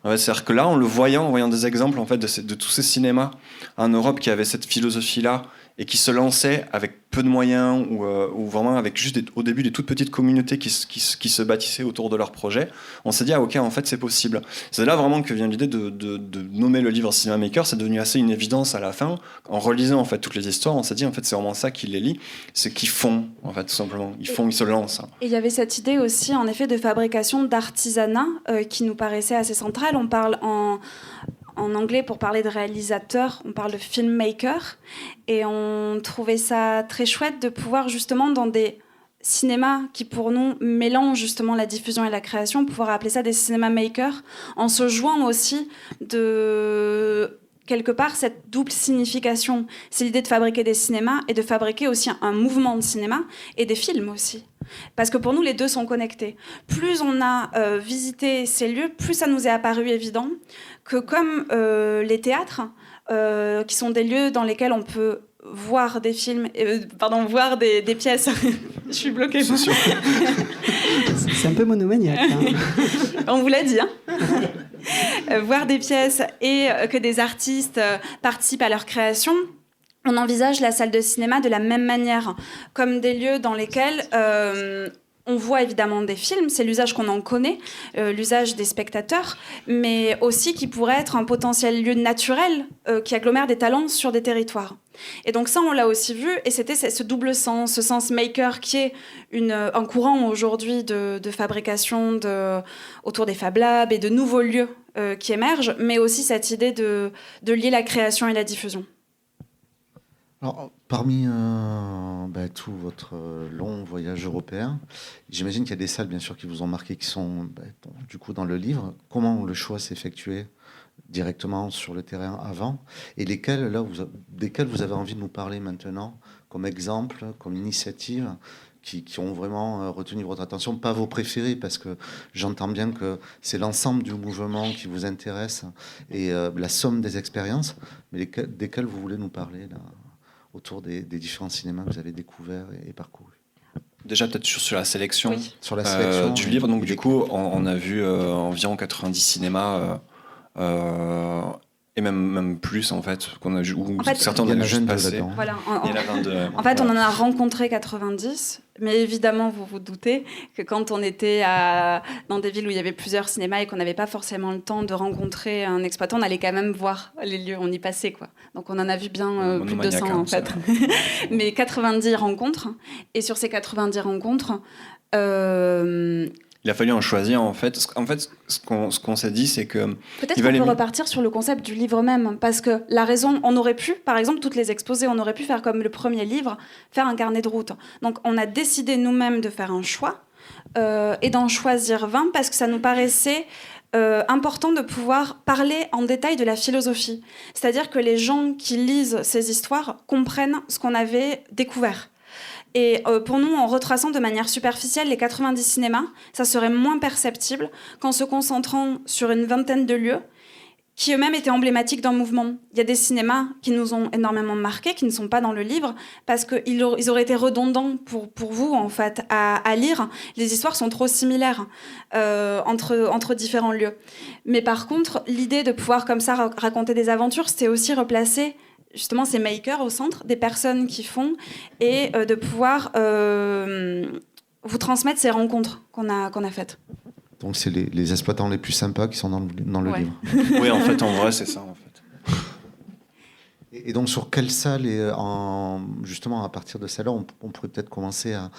Speaker 6: C'est-à-dire que là, en voyant des exemples en fait, de tous ces cinémas en Europe qui avaient cette philosophie-là et qui se lançaient avec peu de moyens ou vraiment avec juste au début des toutes petites communautés qui se bâtissaient autour de leur projet, on s'est dit ok, en fait c'est possible. C'est là vraiment que vient l'idée de nommer le livre Cinema Maker. C'est devenu assez une évidence à la fin. En relisant en fait toutes les histoires, on s'est dit en fait c'est vraiment ça qui les lie, c'est qu'ils font en fait tout simplement, ils se lancent.
Speaker 5: Et il y avait cette idée aussi en effet de fabrication d'artisanat qui nous paraissait assez centrale. On parle en anglais, pour parler de réalisateur, on parle de filmmaker. Et on trouvait ça très chouette de pouvoir, justement, dans des cinémas qui, pour nous, mélangent justement la diffusion et la création, pouvoir appeler ça des cinéma makers, en se jouant aussi de... quelque part, cette double signification. C'est l'idée de fabriquer des cinémas et de fabriquer aussi un mouvement de cinéma et des films aussi. Parce que pour nous, les deux sont connectés. Plus on a visité ces lieux, plus ça nous est apparu évident que comme les théâtres, qui sont des lieux dans lesquels on peut voir des films, voir des pièces. Je suis bloquée.
Speaker 3: C'est un peu monomaniaque. Hein.
Speaker 5: On vous l'a dit, hein. Voir des pièces et que des artistes participent à leur création. On envisage la salle de cinéma de la même manière, comme des lieux dans lesquels on voit évidemment des films, c'est l'usage qu'on en connaît, l'usage des spectateurs, mais aussi qui pourrait être un potentiel lieu naturel qui agglomère des talents sur des territoires. Et donc ça, on l'a aussi vu, et c'était ce double sens, ce sens maker qui est un courant aujourd'hui de fabrication autour des Fab Labs et de nouveaux lieux qui émerge, mais aussi cette idée de lier la création et la diffusion.
Speaker 4: Alors, parmi tout votre long voyage européen, j'imagine qu'il y a des salles, bien sûr, qui vous ont marqué, qui sont du coup dans le livre. Comment le choix s'est effectué directement sur le terrain avant, et desquels vous avez envie de nous parler maintenant, comme exemple, comme initiative, qui ont vraiment retenu votre attention, pas vos préférés, parce que j'entends bien que c'est l'ensemble du mouvement qui vous intéresse, et la somme des expériences, mais desquels vous voulez nous parler là, autour des différents cinémas que vous avez découverts et parcourus.
Speaker 6: Déjà peut-être sur la sélection,
Speaker 5: Oui.
Speaker 4: Sur la sélection
Speaker 6: du livre. Donc du coup, on a vu environ 90 cinémas et même plus en fait qu'on a où
Speaker 5: En fait,
Speaker 6: certains
Speaker 4: il y en
Speaker 6: on
Speaker 4: a
Speaker 6: a juste
Speaker 4: 22
Speaker 6: passé.
Speaker 4: là-dedans.
Speaker 5: Voilà.
Speaker 6: Il y en a 22.
Speaker 5: En fait,
Speaker 6: Voilà.
Speaker 5: on en a rencontré 90, mais évidemment, vous vous doutez que quand on était dans des villes où il y avait plusieurs cinémas et qu'on n'avait pas forcément le temps de rencontrer un exploitant, on allait quand même voir les lieux, on y passait, quoi. Donc on en a vu bien plus de 200
Speaker 6: Monomaniaque,
Speaker 5: en fait. Mais 90 rencontres, et sur ces 90 rencontres,
Speaker 6: Il a fallu en choisir en fait. En fait, ce qu'on s'est dit, c'est que
Speaker 5: peut-être
Speaker 6: il
Speaker 5: qu'on
Speaker 6: valait
Speaker 5: peut
Speaker 6: mieux-
Speaker 5: repartir sur le concept du livre même, parce que la raison, on aurait pu, par exemple, toutes les exposés, on aurait pu faire comme le premier livre, faire un carnet de route. Donc on a décidé nous-mêmes de faire un choix et d'en choisir 20 parce que ça nous paraissait important de pouvoir parler en détail de la philosophie. C'est-à-dire que les gens qui lisent ces histoires comprennent ce qu'on avait découvert. Et pour nous, en retraçant de manière superficielle les 90 cinémas, ça serait moins perceptible qu'en se concentrant sur une vingtaine de lieux qui eux-mêmes étaient emblématiques d'un mouvement. Il y a des cinémas qui nous ont énormément marqués, qui ne sont pas dans le livre, parce qu'ils auraient été redondants pour vous, en fait, à lire. Les histoires sont trop similaires entre différents lieux. Mais par contre, l'idée de pouvoir comme ça raconter des aventures, c'était aussi replacer justement ces makers au centre, des personnes qui font, et de pouvoir vous transmettre ces rencontres qu'on a faites.
Speaker 4: Donc c'est les exploitants les plus sympas qui sont dans le
Speaker 5: Ouais.
Speaker 4: livre.
Speaker 6: Oui, en fait, en vrai, c'est ça en fait.
Speaker 4: Et donc sur quelle salle, justement à partir de celle-là, on pourrait peut-être commencer à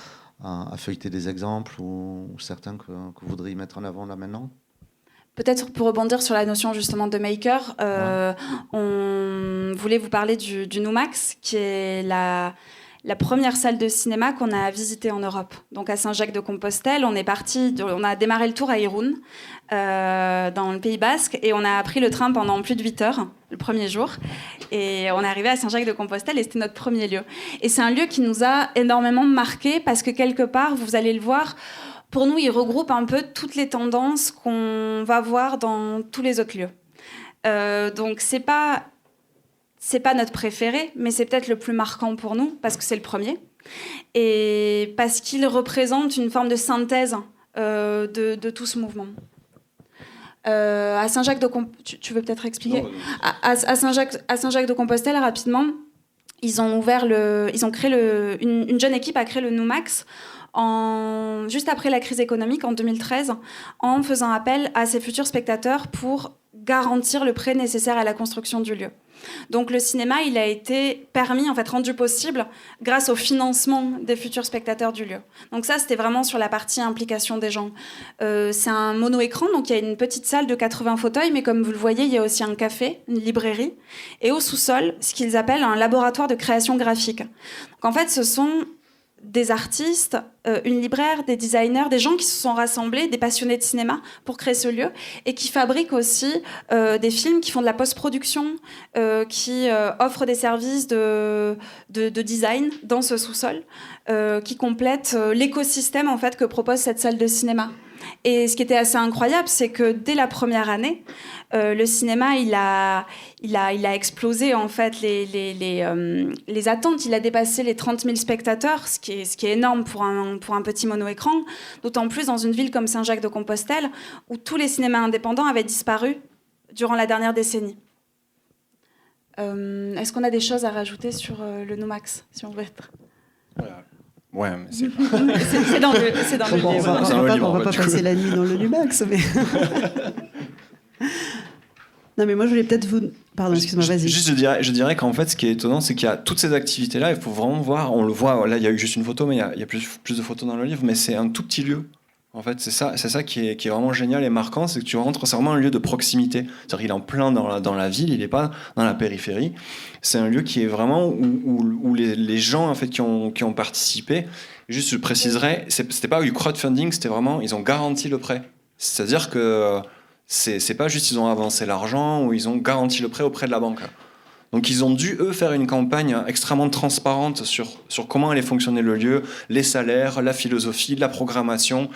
Speaker 4: feuilleter des exemples ou certains que vous voudriez mettre en avant là maintenant.
Speaker 5: Peut-être pour rebondir sur la notion justement de maker, on voulait vous parler du Numax, qui est la première salle de cinéma qu'on a visitée en Europe. Donc à Saint-Jacques-de-Compostelle, on a démarré le tour à Irún, dans le Pays Basque, et on a pris le train pendant plus de 8 heures, le premier jour. Et on est arrivé à Saint-Jacques-de-Compostelle et c'était notre premier lieu. Et c'est un lieu qui nous a énormément marqué parce que quelque part, vous allez le voir, pour nous, il regroupe un peu toutes les tendances qu'on va voir dans tous les autres lieux. Donc c'est pas notre préféré, mais c'est peut-être le plus marquant pour nous, parce que c'est le premier. Et parce qu'il représente une forme de synthèse de tout ce mouvement. À Saint-Jacques-de-Compostelle, tu veux peut-être expliquer ? À Saint-Jacques-de-Compostelle, rapidement, ils ont créé une jeune équipe a créé le Numax juste après la crise économique en 2013, en faisant appel à ses futurs spectateurs pour garantir le prêt nécessaire à la construction du lieu. Donc le cinéma, il a été rendu possible grâce au financement des futurs spectateurs du lieu. Donc ça, c'était vraiment sur la partie implication des gens. C'est un mono-écran, donc il y a une petite salle de 80 fauteuils, mais comme vous le voyez, il y a aussi un café, une librairie, et au sous-sol, ce qu'ils appellent un laboratoire de création graphique. Donc en fait, ce sont des artistes, une libraire, des designers, des gens qui se sont rassemblés, des passionnés de cinéma pour créer ce lieu et qui fabriquent aussi des films, qui font de la post-production, qui offrent des services de design dans ce sous-sol, qui complètent l'écosystème en fait que propose cette salle de cinéma. Et ce qui était assez incroyable, c'est que dès la première année, le cinéma, il a explosé en fait les attentes. Il a dépassé les 30 000 spectateurs, ce qui est énorme pour un petit mono-écran, d'autant plus dans une ville comme Saint-Jacques-de-Compostelle, où tous les cinémas indépendants avaient disparu durant la dernière décennie. Est-ce qu'on a des choses à rajouter sur le Numax, si on veut être...
Speaker 6: Voilà. Ouais, mais c'est
Speaker 5: C'est dans le
Speaker 3: Bon,
Speaker 5: livre.
Speaker 3: on va pas passer la nuit dans le Numax, mais... Non, mais moi, je voulais peut-être vous... Pardon, excuse-moi, vas-y.
Speaker 6: Juste, je dirais qu'en fait, ce qui est étonnant, c'est qu'il y a toutes ces activités-là. Il faut vraiment voir. On le voit. Là, il y a eu juste une photo, mais il y a plus de photos dans le livre. Mais c'est un tout petit lieu. En fait, c'est ça qui est vraiment génial et marquant, c'est que tu rentres, c'est vraiment un lieu de proximité. C'est-à-dire qu'il est en plein dans la ville, il n'est pas dans la périphérie. C'est un lieu qui est vraiment où les gens en fait qui ont participé. Juste, je préciserai, c'était pas du crowdfunding, c'était vraiment ils ont garanti le prêt. C'est-à-dire que c'est pas juste ils ont avancé l'argent ou ils ont garanti le prêt auprès de la banque. Donc ils ont dû, eux, faire une campagne extrêmement transparente sur comment allait fonctionner le lieu, les salaires, la philosophie, la programmation,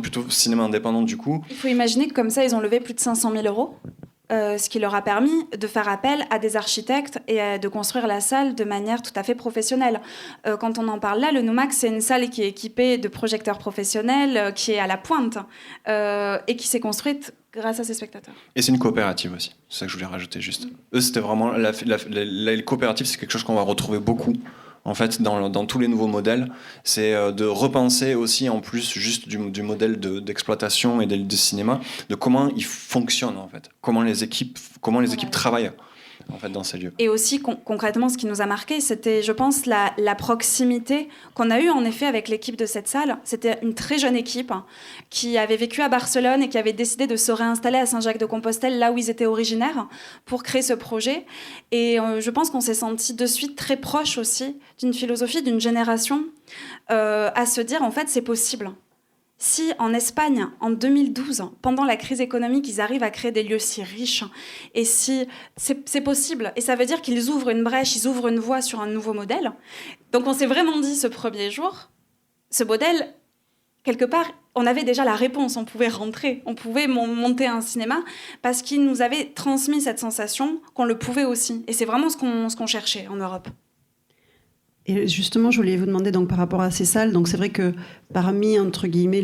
Speaker 6: plutôt cinéma indépendant du coup.
Speaker 5: Il faut imaginer que comme ça, ils ont levé plus de 500 000 euros, ce qui leur a permis de faire appel à des architectes et de construire la salle de manière tout à fait professionnelle. Quand on en parle là, le Numax, c'est une salle qui est équipée de projecteurs professionnels, qui est à la pointe et qui s'est construite grâce à ces spectateurs.
Speaker 6: Et c'est une coopérative aussi, c'est ça que je voulais rajouter juste. Eux, c'était vraiment... La coopérative, c'est quelque chose qu'on va retrouver beaucoup, en fait, dans tous les nouveaux modèles. C'est de repenser aussi, en plus, juste du modèle d'exploitation et de cinéma, de comment ils fonctionnent, en fait. Comment les équipes travaillent, en fait, dans ces lieux.
Speaker 5: Et aussi, concrètement, ce qui nous a marqué, c'était, je pense, la proximité qu'on a eue, en effet, avec l'équipe de cette salle. C'était une très jeune équipe qui avait vécu à Barcelone et qui avait décidé de se réinstaller à Saint-Jacques-de-Compostelle, là où ils étaient originaires, pour créer ce projet. Et je pense qu'on s'est senti de suite très proche aussi d'une philosophie, d'une génération, à se dire, en fait, c'est possible. Si en Espagne, en 2012, pendant la crise économique, ils arrivent à créer des lieux si riches, et si c'est possible, et ça veut dire qu'ils ouvrent une brèche, ils ouvrent une voie sur un nouveau modèle. Donc on s'est vraiment dit ce premier jour, ce modèle, quelque part, on avait déjà la réponse, on pouvait rentrer, on pouvait monter un cinéma, parce qu'ils nous avaient transmis cette sensation qu'on le pouvait aussi. Et c'est vraiment ce qu'on cherchait en Europe.
Speaker 3: Et justement, je voulais vous demander donc par rapport à ces salles, donc c'est vrai que parmi entre guillemets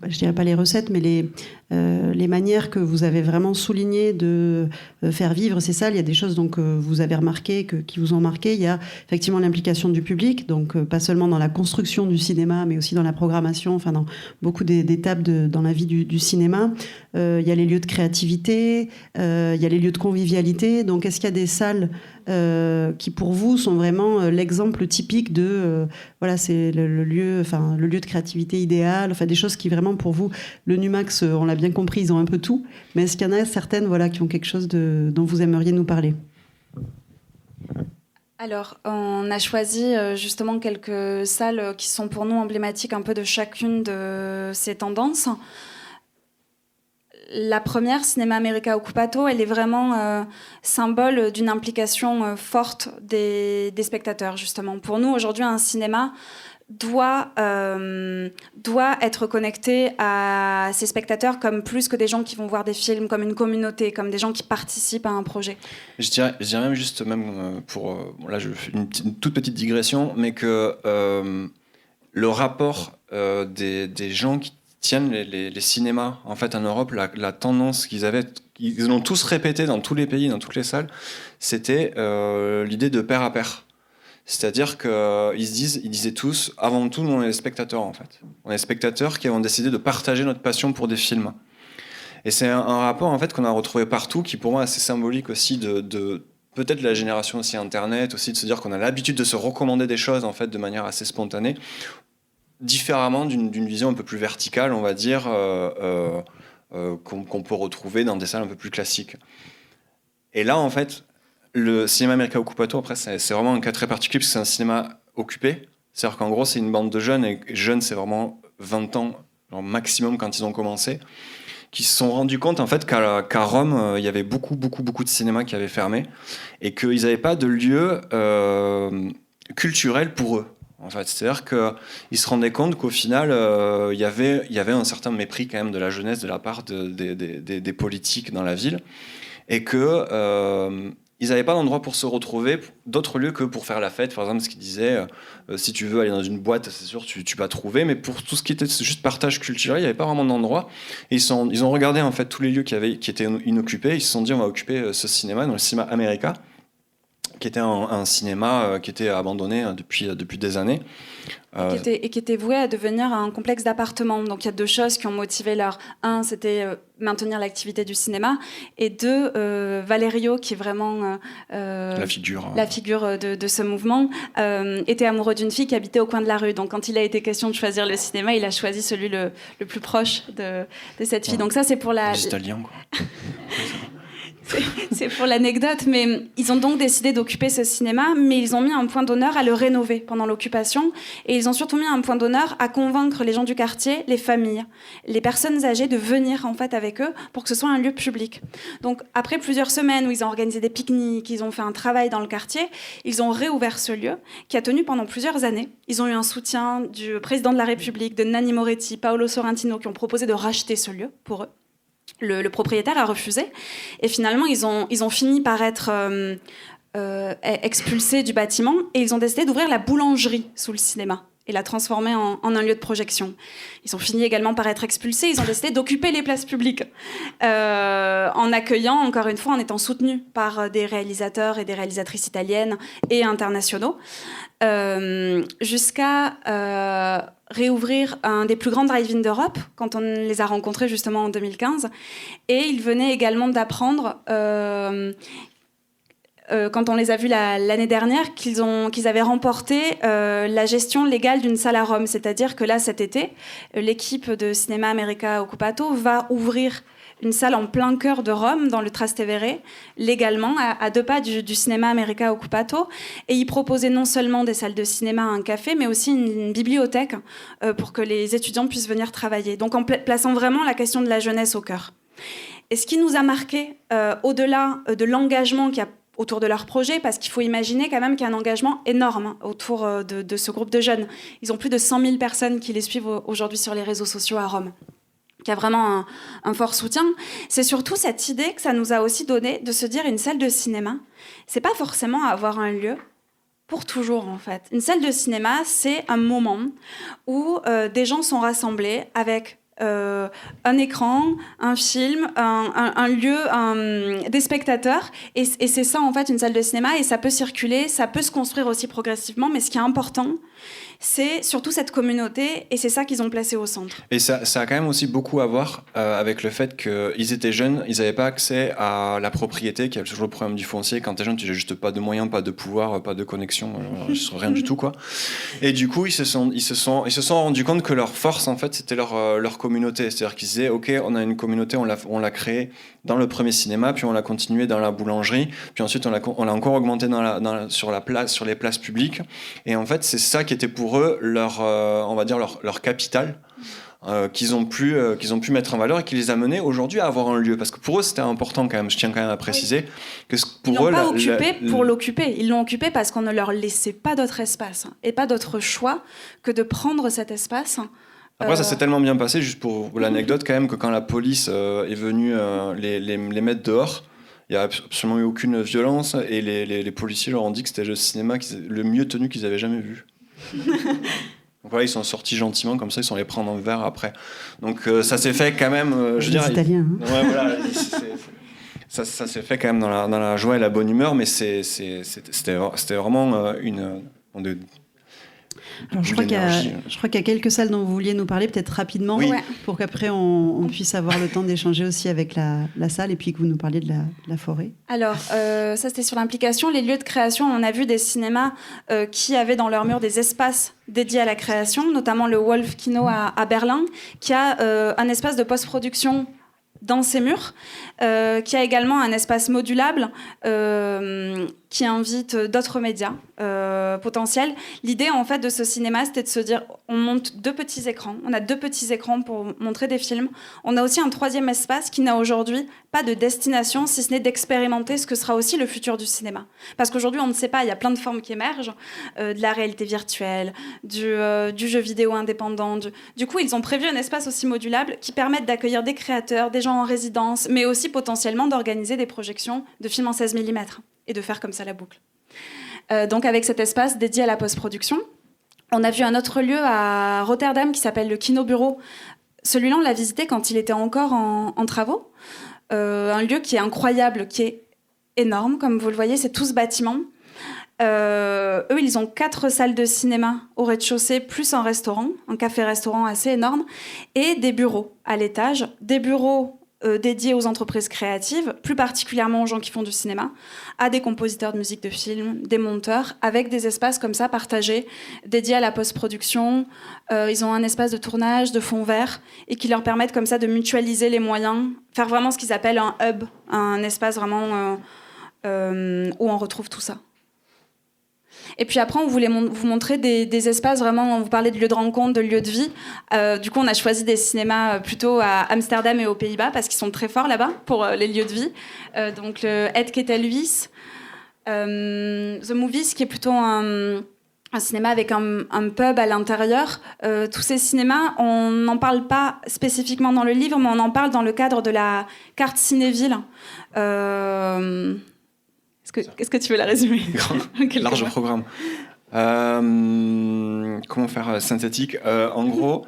Speaker 3: je dirais pas les recettes, mais les manières que vous avez vraiment soulignées de faire vivre ces salles, il y a des choses donc vous avez remarqué qui vous ont marqué. Il y a effectivement l'implication du public, donc pas seulement dans la construction du cinéma, mais aussi dans la programmation, enfin dans beaucoup d'étapes dans la vie du cinéma. Il y a les lieux de créativité, il y a les lieux de convivialité. Donc est-ce qu'il y a des salles qui pour vous sont vraiment l'exemple typique de voilà, c'est le lieu de créativité idéal, enfin des choses qui vraiment pour vous, le Numax, on l'a bien compris, ils ont un peu tout, mais est-ce qu'il y en a certaines voilà qui ont quelque chose dont vous aimeriez nous parler?
Speaker 5: Alors, on a choisi justement quelques salles qui sont pour nous emblématiques un peu de chacune de ces tendances. La première, Cinéma América Occupato, elle est vraiment symbole d'une implication forte des spectateurs, justement. Pour nous, aujourd'hui, un cinéma doit être connecté à ses spectateurs comme plus que des gens qui vont voir des films, comme une communauté, comme des gens qui participent à un projet.
Speaker 6: Je dirais même juste, là je fais une toute petite digression, mais que le rapport des gens qui tiennent les cinémas en fait en Europe, la tendance ils l'ont tous répété dans tous les pays, dans toutes les salles, c'était l'idée de pair à pair. C'est-à-dire qu'ils disaient tous, avant tout, nous on est des spectateurs en fait. On est des spectateurs qui avons décidé de partager notre passion pour des films. Et c'est un rapport en fait qu'on a retrouvé partout, qui pour moi est assez symbolique aussi de peut-être la génération aussi Internet, aussi de se dire qu'on a l'habitude de se recommander des choses en fait de manière assez spontanée, différemment d'une vision un peu plus verticale, on va dire, qu'on peut retrouver dans des salles un peu plus classiques. Et là en fait, le cinéma América Occupato, après, c'est vraiment un cas très particulier parce que c'est un cinéma occupé. C'est-à-dire qu'en gros, c'est une bande de jeunes, et jeunes, c'est vraiment 20 ans, genre maximum quand ils ont commencé, qui se sont rendus compte en fait qu'à Rome, il y avait beaucoup de cinémas qui avaient fermé et qu'ils n'avaient pas de lieu culturel pour eux. En fait, c'est-à-dire qu'ils se rendaient compte qu'au final, il y avait un certain mépris quand même de la jeunesse de la part des politiques dans la ville, et que ils n'avaient pas d'endroit pour se retrouver, d'autres lieux que pour faire la fête. Par exemple, ce qu'ils disaient, si tu veux aller dans une boîte, c'est sûr, tu vas trouver, mais pour tout ce qui était juste partage culturel, il n'y avait pas vraiment d'endroit. Et ils ont regardé en fait tous les lieux qui étaient inoccupés, ils se sont dit, on va occuper ce cinéma, dans le cinéma América, un cinéma qui était abandonné depuis des années.
Speaker 5: Qui était voué à devenir un complexe d'appartements. Donc il y a deux choses qui ont motivé un, c'était maintenir l'activité du cinéma, et deux, Valerio, qui est vraiment
Speaker 6: la figure
Speaker 5: de ce mouvement, était amoureux d'une fille qui habitait au coin de la rue. Donc quand il a été question de choisir le cinéma, il a choisi celui le plus proche de cette fille. Donc ça, c'est pour
Speaker 6: les Italiens, quoi.
Speaker 5: C'est pour l'anecdote, mais ils ont donc décidé d'occuper ce cinéma, mais ils ont mis un point d'honneur à le rénover pendant l'occupation, et ils ont surtout mis un point d'honneur à convaincre les gens du quartier, les familles, les personnes âgées de venir en fait avec eux pour que ce soit un lieu public. Donc après plusieurs semaines où ils ont organisé des pique-niques, ils ont fait un travail dans le quartier, ils ont réouvert ce lieu qui a tenu pendant plusieurs années. Ils ont eu un soutien du président de la République, de Nanni Moretti, Paolo Sorrentino, qui ont proposé de racheter ce lieu pour eux. Le propriétaire a refusé, et finalement ils ont fini par être expulsés du bâtiment, et ils ont décidé d'ouvrir la boulangerie sous le cinéma et la transformer en un lieu de projection. Ils ont fini également par être expulsés, ils ont décidé d'occuper les places publiques en accueillant, encore une fois, en étant soutenus par des réalisateurs et des réalisatrices italiennes et internationaux, jusqu'à réouvrir un des plus grands drive-in d'Europe quand on les a rencontrés justement en 2015. Et ils venaient également d'apprendre, quand on les a vus l'année dernière, qu'ils avaient remporté la gestion légale d'une salle à Rome. C'est-à-dire que là, cet été, l'équipe de Cinema America Occupato va ouvrir une salle en plein cœur de Rome, dans le Trastevere, légalement, à 2 pas du Cinema America Occupato. Et ils proposaient non seulement des salles de cinéma, un café, mais aussi une bibliothèque pour que les étudiants puissent venir travailler. Donc en plaçant vraiment la question de la jeunesse au cœur. Et ce qui nous a marqué, au-delà de l'engagement qu'il y a autour de leur projet, parce qu'il faut imaginer quand même qu'il y a un engagement énorme autour de ce groupe de jeunes. Ils ont plus de 100 000 personnes qui les suivent aujourd'hui sur les réseaux sociaux à Rome, qui a vraiment un fort soutien. C'est surtout cette idée que ça nous a aussi donné de se dire, une salle de cinéma, c'est pas forcément avoir un lieu pour toujours, en fait. Une salle de cinéma, c'est un moment où des gens sont rassemblés avec un écran, un film, un lieu, des spectateurs, et c'est ça en fait une salle de cinéma, et ça peut circuler, ça peut se construire aussi progressivement, mais ce qui est important, c'est surtout cette communauté, et c'est ça qu'ils ont placé au centre.
Speaker 6: Et ça a quand même aussi beaucoup à voir avec le fait qu'ils étaient jeunes, ils n'avaient pas accès à la propriété, qui a toujours le problème du foncier. Quand t'es jeune, tu n'as juste pas de moyens, pas de pouvoir, pas de connexion, rien du tout, quoi. Et du coup, ils se sont rendus compte que leur force, en fait, c'était leur communauté. C'est-à-dire qu'ils disaient, ok, on a une communauté, on l'a créée dans le premier cinéma, puis on l'a continué dans la boulangerie, puis ensuite on l'a encore augmenté sur les places publiques. Et en fait, c'est ça qui était pour eux on va dire leur capital, qu'ils ont pu mettre en valeur, et qui les a menés aujourd'hui à avoir un lieu. Parce que pour eux, c'était important quand même, je tiens quand même à préciser, que pour
Speaker 5: ils
Speaker 6: eux...
Speaker 5: Ils l'ont pas occupé pour l'occuper, ils l'ont occupé parce qu'on ne leur laissait pas d'autre espace, et pas d'autre choix que de prendre cet espace.
Speaker 6: Après, ça s'est tellement bien passé, juste pour l'anecdote quand même, que quand la police est venue les mettre dehors, il n'y a absolument eu aucune violence, et les policiers leur ont dit que c'était le cinéma le mieux tenu qu'ils avaient jamais vu. Donc voilà, ils sont sortis gentiment, comme ça ils sont allés prendre un verre après. Donc ça s'est fait quand même, je dirais...
Speaker 3: Italiens.
Speaker 6: Ouais, voilà, ça s'est fait quand même dans la joie et la bonne humeur, mais c'était vraiment
Speaker 3: Alors, je crois qu'il y a quelques salles dont vous vouliez nous parler, peut-être rapidement,
Speaker 6: oui.
Speaker 3: Pour qu'après on puisse avoir le temps d'échanger aussi avec la salle, et puis que vous nous parliez de la forêt.
Speaker 5: Alors, ça c'était sur l'implication. Les lieux de création, on a vu des cinémas qui avaient dans leur mur des espaces dédiés à la création, notamment le Wolf Kino à Berlin, qui a un espace de post-production dans ses murs, qui a également un espace modulable qui invite d'autres médias potentiels. L'idée en fait de ce cinéma, c'était de se dire, on monte 2 petits écrans, on a 2 petits écrans pour montrer des films. On a aussi un 3e espace qui n'a aujourd'hui pas de destination, si ce n'est d'expérimenter ce que sera aussi le futur du cinéma. Parce qu'aujourd'hui, on ne sait pas, il y a plein de formes qui émergent, de la réalité virtuelle, du jeu vidéo indépendant. Du coup, ils ont prévu un espace aussi modulable qui permette d'accueillir des créateurs, des gens en résidence, mais aussi potentiellement d'organiser des projections de films en 16 mm et de faire comme ça la boucle. Donc avec cet espace dédié à la post-production, on a vu un autre lieu à Rotterdam qui s'appelle le Kino Bureau. Celui-là, on l'a visité quand il était encore en travaux. Un lieu qui est incroyable, qui est énorme, comme vous le voyez, c'est tout ce bâtiment. Eux, ils ont 4 salles de cinéma au rez-de-chaussée, plus un restaurant, un café-restaurant assez énorme, et des bureaux à l'étage. Des bureaux dédiés aux entreprises créatives, plus particulièrement aux gens qui font du cinéma, à des compositeurs de musique de film, des monteurs, avec des espaces comme ça partagés, dédiés à la post-production. Ils ont un espace de tournage, de fond vert, et qui leur permettent comme ça de mutualiser les moyens, faire vraiment ce qu'ils appellent un hub, un espace vraiment où on retrouve tout ça. Et puis après, on voulait vous montrer des espaces vraiment, on vous parlait de lieux de rencontre, de lieux de vie. Du coup, on a choisi des cinémas plutôt à Amsterdam et aux Pays-Bas, parce qu'ils sont très forts là-bas pour les lieux de vie. Donc le Het Ketelhuis, The Movies, qui est plutôt un cinéma avec un pub à l'intérieur. Tous ces cinémas, on n'en parle pas spécifiquement dans le livre, mais on en parle dans le cadre de la carte Cinéville. Est-ce que tu veux la résumer?
Speaker 6: Large programme. Comment faire synthétique? En gros,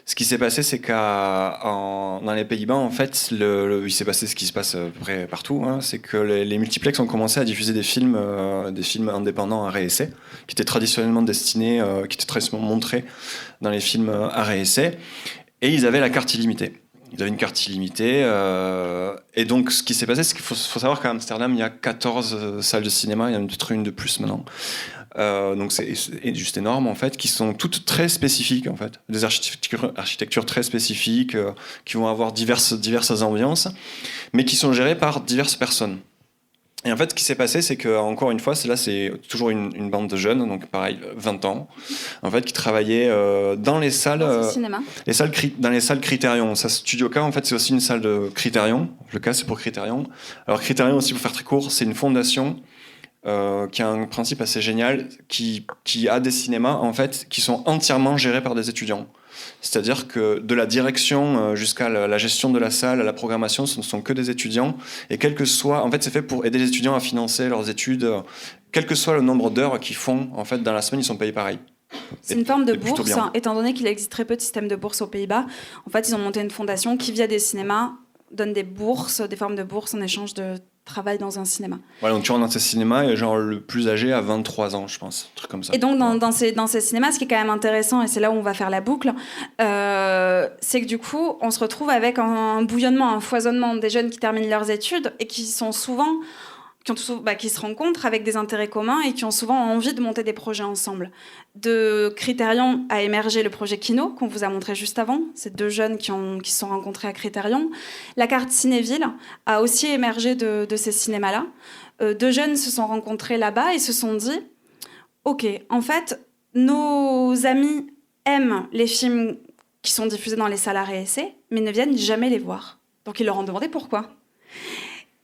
Speaker 6: ce qui s'est passé, c'est dans les Pays-Bas, en fait, il s'est passé ce qui se passe à peu près partout. Hein, c'est que les multiplex ont commencé à diffuser des films indépendants à réessai, qui étaient traditionnellement destinés, qui étaient traditionnellement montrés dans les films à réessai, et ils avaient la carte illimitée. Ils avaient une carte illimitée. Et donc, ce qui s'est passé, c'est qu'il faut savoir qu'à Amsterdam, il y a 14 salles de cinéma. Il y en a peut-être une de plus maintenant. Donc, c'est juste énorme, en fait, qui sont toutes très spécifiques, en fait. Des architectures très spécifiques, qui vont avoir diverses ambiances, mais qui sont gérées par diverses personnes. Et en fait, ce qui s'est passé, c'est que, encore une fois, c'est toujours une bande de jeunes, donc pareil, 20 ans, en fait, qui travaillaient dans les salles, dans les salles Criterion. Ça, Studio K, en fait, c'est aussi une salle de Criterion. Le K, c'est pour Criterion. Alors, Criterion aussi, pour faire très court, c'est une fondation qui a un principe assez génial, qui a des cinémas, en fait, qui sont entièrement gérés par des étudiants. C'est-à-dire que de la direction jusqu'à la gestion de la salle, à la programmation, ce ne sont que des étudiants. Et quel que soit, en fait, c'est fait pour aider les étudiants à financer leurs études. Quel que soit le nombre d'heures qu'ils font, en fait, dans la semaine, ils sont payés pareil.
Speaker 5: C'est une forme de bourse, étant donné qu'il existe très peu de systèmes de bourse aux Pays-Bas. En fait, ils ont monté une fondation qui, via des cinémas, donne des bourses, des formes de bourse en échange de travail dans un cinéma.
Speaker 6: Voilà, donc tu rentres dans ces cinémas et genre le plus âgé a 23 ans, je pense, un truc comme ça.
Speaker 5: Et donc dans ces cinémas, ce qui est quand même intéressant, et c'est là où on va faire la boucle, c'est que du coup, on se retrouve avec un bouillonnement, un foisonnement des jeunes qui terminent leurs études et qui sont souvent... qui se rencontrent avec des intérêts communs et qui ont souvent envie de monter des projets ensemble. De Criterion a émergé le projet Kino, qu'on vous a montré juste avant. C'est 2 jeunes qui se sont rencontrés à Criterion. La carte Cinéville a aussi émergé de ces cinémas-là. 2 jeunes se sont rencontrés là-bas et se sont dit « Ok, en fait, nos amis aiment les films qui sont diffusés dans les salles à réessai, mais ne viennent jamais les voir. » Donc ils leur ont demandé pourquoi.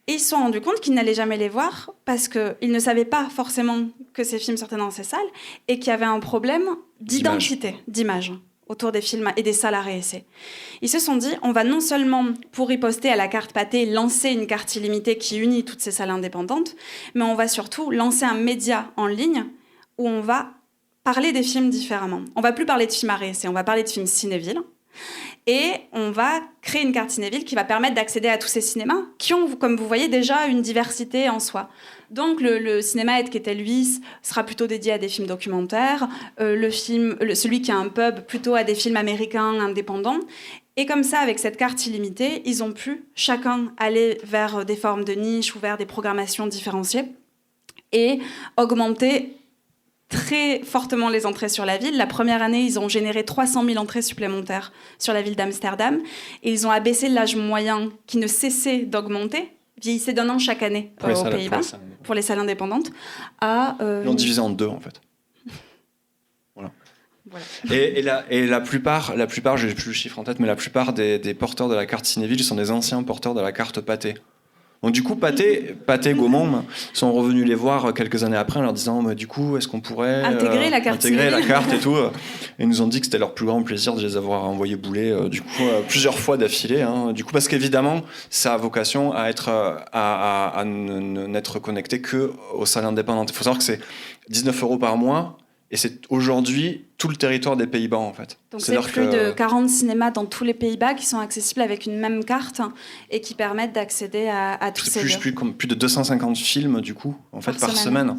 Speaker 5: Et ils se sont rendus compte qu'ils n'allaient jamais les voir parce qu'ils ne savaient pas forcément que ces films sortaient dans ces salles et qu'il y avait un problème d'identité, d'image autour des films et des salles à réessai. Ils se sont dit, on va non seulement, pour riposter à la carte pâtée, lancer une carte illimitée qui unit toutes ces salles indépendantes, mais on va surtout lancer un média en ligne où on va parler des films différemment. On va plus parler de films à réessai, on va parler de films cinévilles. Et on va créer une carte Cinéville qui va permettre d'accéder à tous ces cinémas qui ont, comme vous voyez, déjà une diversité en soi. Donc le cinéma Het Ketelhuis sera plutôt dédié à des films documentaires, celui qui a un pub plutôt à des films américains indépendants. Et comme ça, avec cette carte illimitée, ils ont pu chacun aller vers des formes de niche ou vers des programmations différenciées et augmenter très fortement les entrées sur la ville. La première année, ils ont généré 300 000 entrées supplémentaires sur la ville d'Amsterdam. Et ils ont abaissé l'âge moyen qui ne cessait d'augmenter, vieillissait d'1 an chaque année aux Pays-Bas, pour les salles indépendantes. Ils
Speaker 6: l'ont divisé en 2, en fait. Voilà. Et la plupart, je n'ai plus le chiffre en tête, mais la plupart des porteurs de la carte Cinéville sont des anciens porteurs de la carte Pathé. Donc du coup, Pathé Gaumont sont revenus les voir quelques années après en leur disant du coup, est-ce qu'on pourrait
Speaker 5: intégrer la carte
Speaker 6: et tout. Et ils nous ont dit que c'était leur plus grand plaisir de les avoir envoyés bouler du coup plusieurs fois d'affilée. Hein, du coup, parce qu'évidemment, ça a vocation à être à n'être connecté que aux salles indépendantes. Il faut savoir que c'est 19 € par mois. Et c'est aujourd'hui tout le territoire des Pays-Bas, en fait.
Speaker 5: Donc c'est plus de 40 cinémas dans tous les Pays-Bas qui sont accessibles avec une même carte et qui permettent d'accéder à tous ces lieux.
Speaker 6: Plus de 250 films, du coup, en fait, par semaine.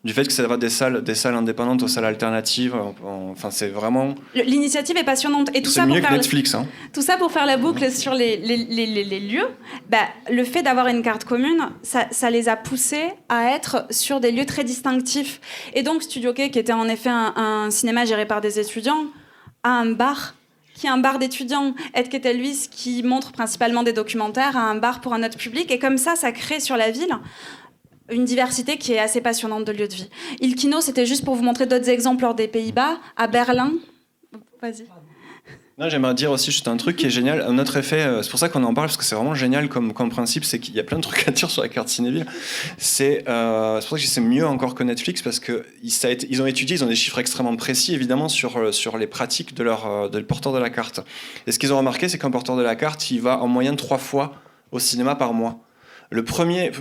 Speaker 6: du fait que ça va des salles indépendantes aux salles alternatives. Enfin, c'est vraiment...
Speaker 5: L'initiative est passionnante. Et tout
Speaker 6: c'est
Speaker 5: ça
Speaker 6: mieux
Speaker 5: pour
Speaker 6: que
Speaker 5: faire
Speaker 6: Netflix. Hein.
Speaker 5: Tout ça pour faire la boucle sur les lieux. Le fait d'avoir une carte commune, ça les a poussés à être sur des lieux très distinctifs. Et donc, Studio K, qui était en effet un cinéma géré par des étudiants, a un bar qui est un bar d'étudiants. Ed Ketelhuis, qui montre principalement des documentaires, a un bar pour un autre public. Et comme ça crée sur la ville une diversité qui est assez passionnante de lieux de vie. Il Kino, c'était juste pour vous montrer d'autres exemples hors des Pays-Bas. À Berlin... Vas-y.
Speaker 6: Non, j'aimerais dire aussi juste un truc qui est génial. Un autre effet, c'est pour ça qu'on en parle, parce que c'est vraiment génial comme principe, c'est qu'il y a plein de trucs à dire sur la carte Cinéville. C'est pour ça que c'est mieux encore que Netflix, parce qu'ils ont étudié, ils ont des chiffres extrêmement précis, évidemment, sur les pratiques de porteur de la carte. Et ce qu'ils ont remarqué, c'est qu'un porteur de la carte, il va en moyenne 3 fois au cinéma par mois. Le premier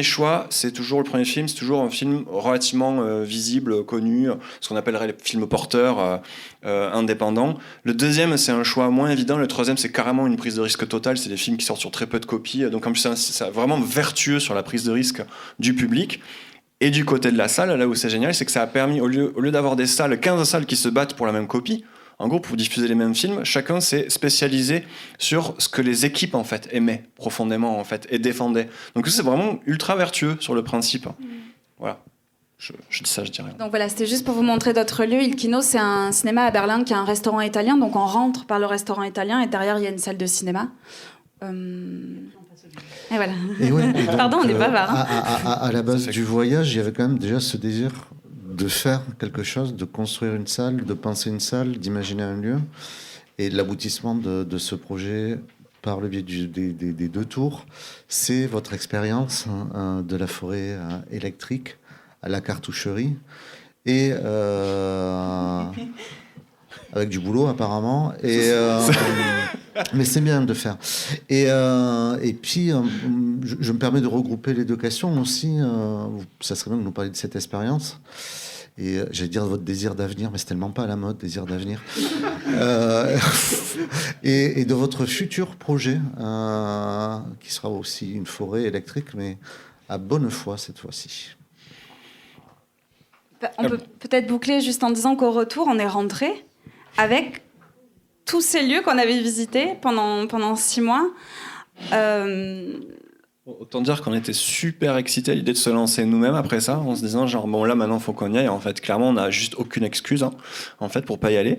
Speaker 6: choix, c'est toujours le premier film, c'est toujours un film relativement visible, connu, ce qu'on appellerait les films porteurs indépendants. Le deuxième, c'est un choix moins évident. Le troisième, c'est carrément une prise de risque totale. C'est des films qui sortent sur très peu de copies. Donc, en plus, c'est vraiment vertueux sur la prise de risque du public. Et du côté de la salle, là où c'est génial, c'est que ça a permis, au lieu d'avoir des salles, 15 salles qui se battent pour la même copie, en gros, pour diffuser les mêmes films, chacun s'est spécialisé sur ce que les équipes en fait aimaient profondément en fait et défendaient. Donc c'est vraiment ultra vertueux sur le principe. Voilà. Je dis ça, je dis rien.
Speaker 5: Donc voilà, c'était juste pour vous montrer d'autres lieux. Il Kino, c'est un cinéma à Berlin qui a un restaurant italien. Donc on rentre par le restaurant italien et derrière il y a une salle de cinéma. Et voilà.
Speaker 4: Et ouais, et donc,
Speaker 5: pardon, on est bavard.
Speaker 4: À la base du voyage, il y avait quand même déjà ce désir de faire quelque chose, de construire une salle, de penser une salle, d'imaginer un lieu. Et l'aboutissement de ce projet, par le biais des 2 tours, c'est votre expérience de la forêt électrique à la cartoucherie. Et avec du boulot apparemment. Mais c'est bien de faire. Et puis, je me permets de regrouper les 2 questions aussi. Ça serait bien de nous parler de cette expérience. Et j'allais dire votre désir d'avenir, mais c'est tellement pas à la mode, désir d'avenir. Et de votre futur projet, qui sera aussi une forêt électrique, mais à Bonnefoy cette fois-ci.
Speaker 5: On peut peut-être boucler juste en disant qu'au retour, on est rentré avec tous ces lieux qu'on avait visités pendant 6 mois.
Speaker 6: Autant dire qu'on était super excités à l'idée de se lancer nous-mêmes après ça, en se disant genre bon là maintenant faut qu'on y aille. En fait, clairement on n'a juste aucune excuse en fait pour pas y aller.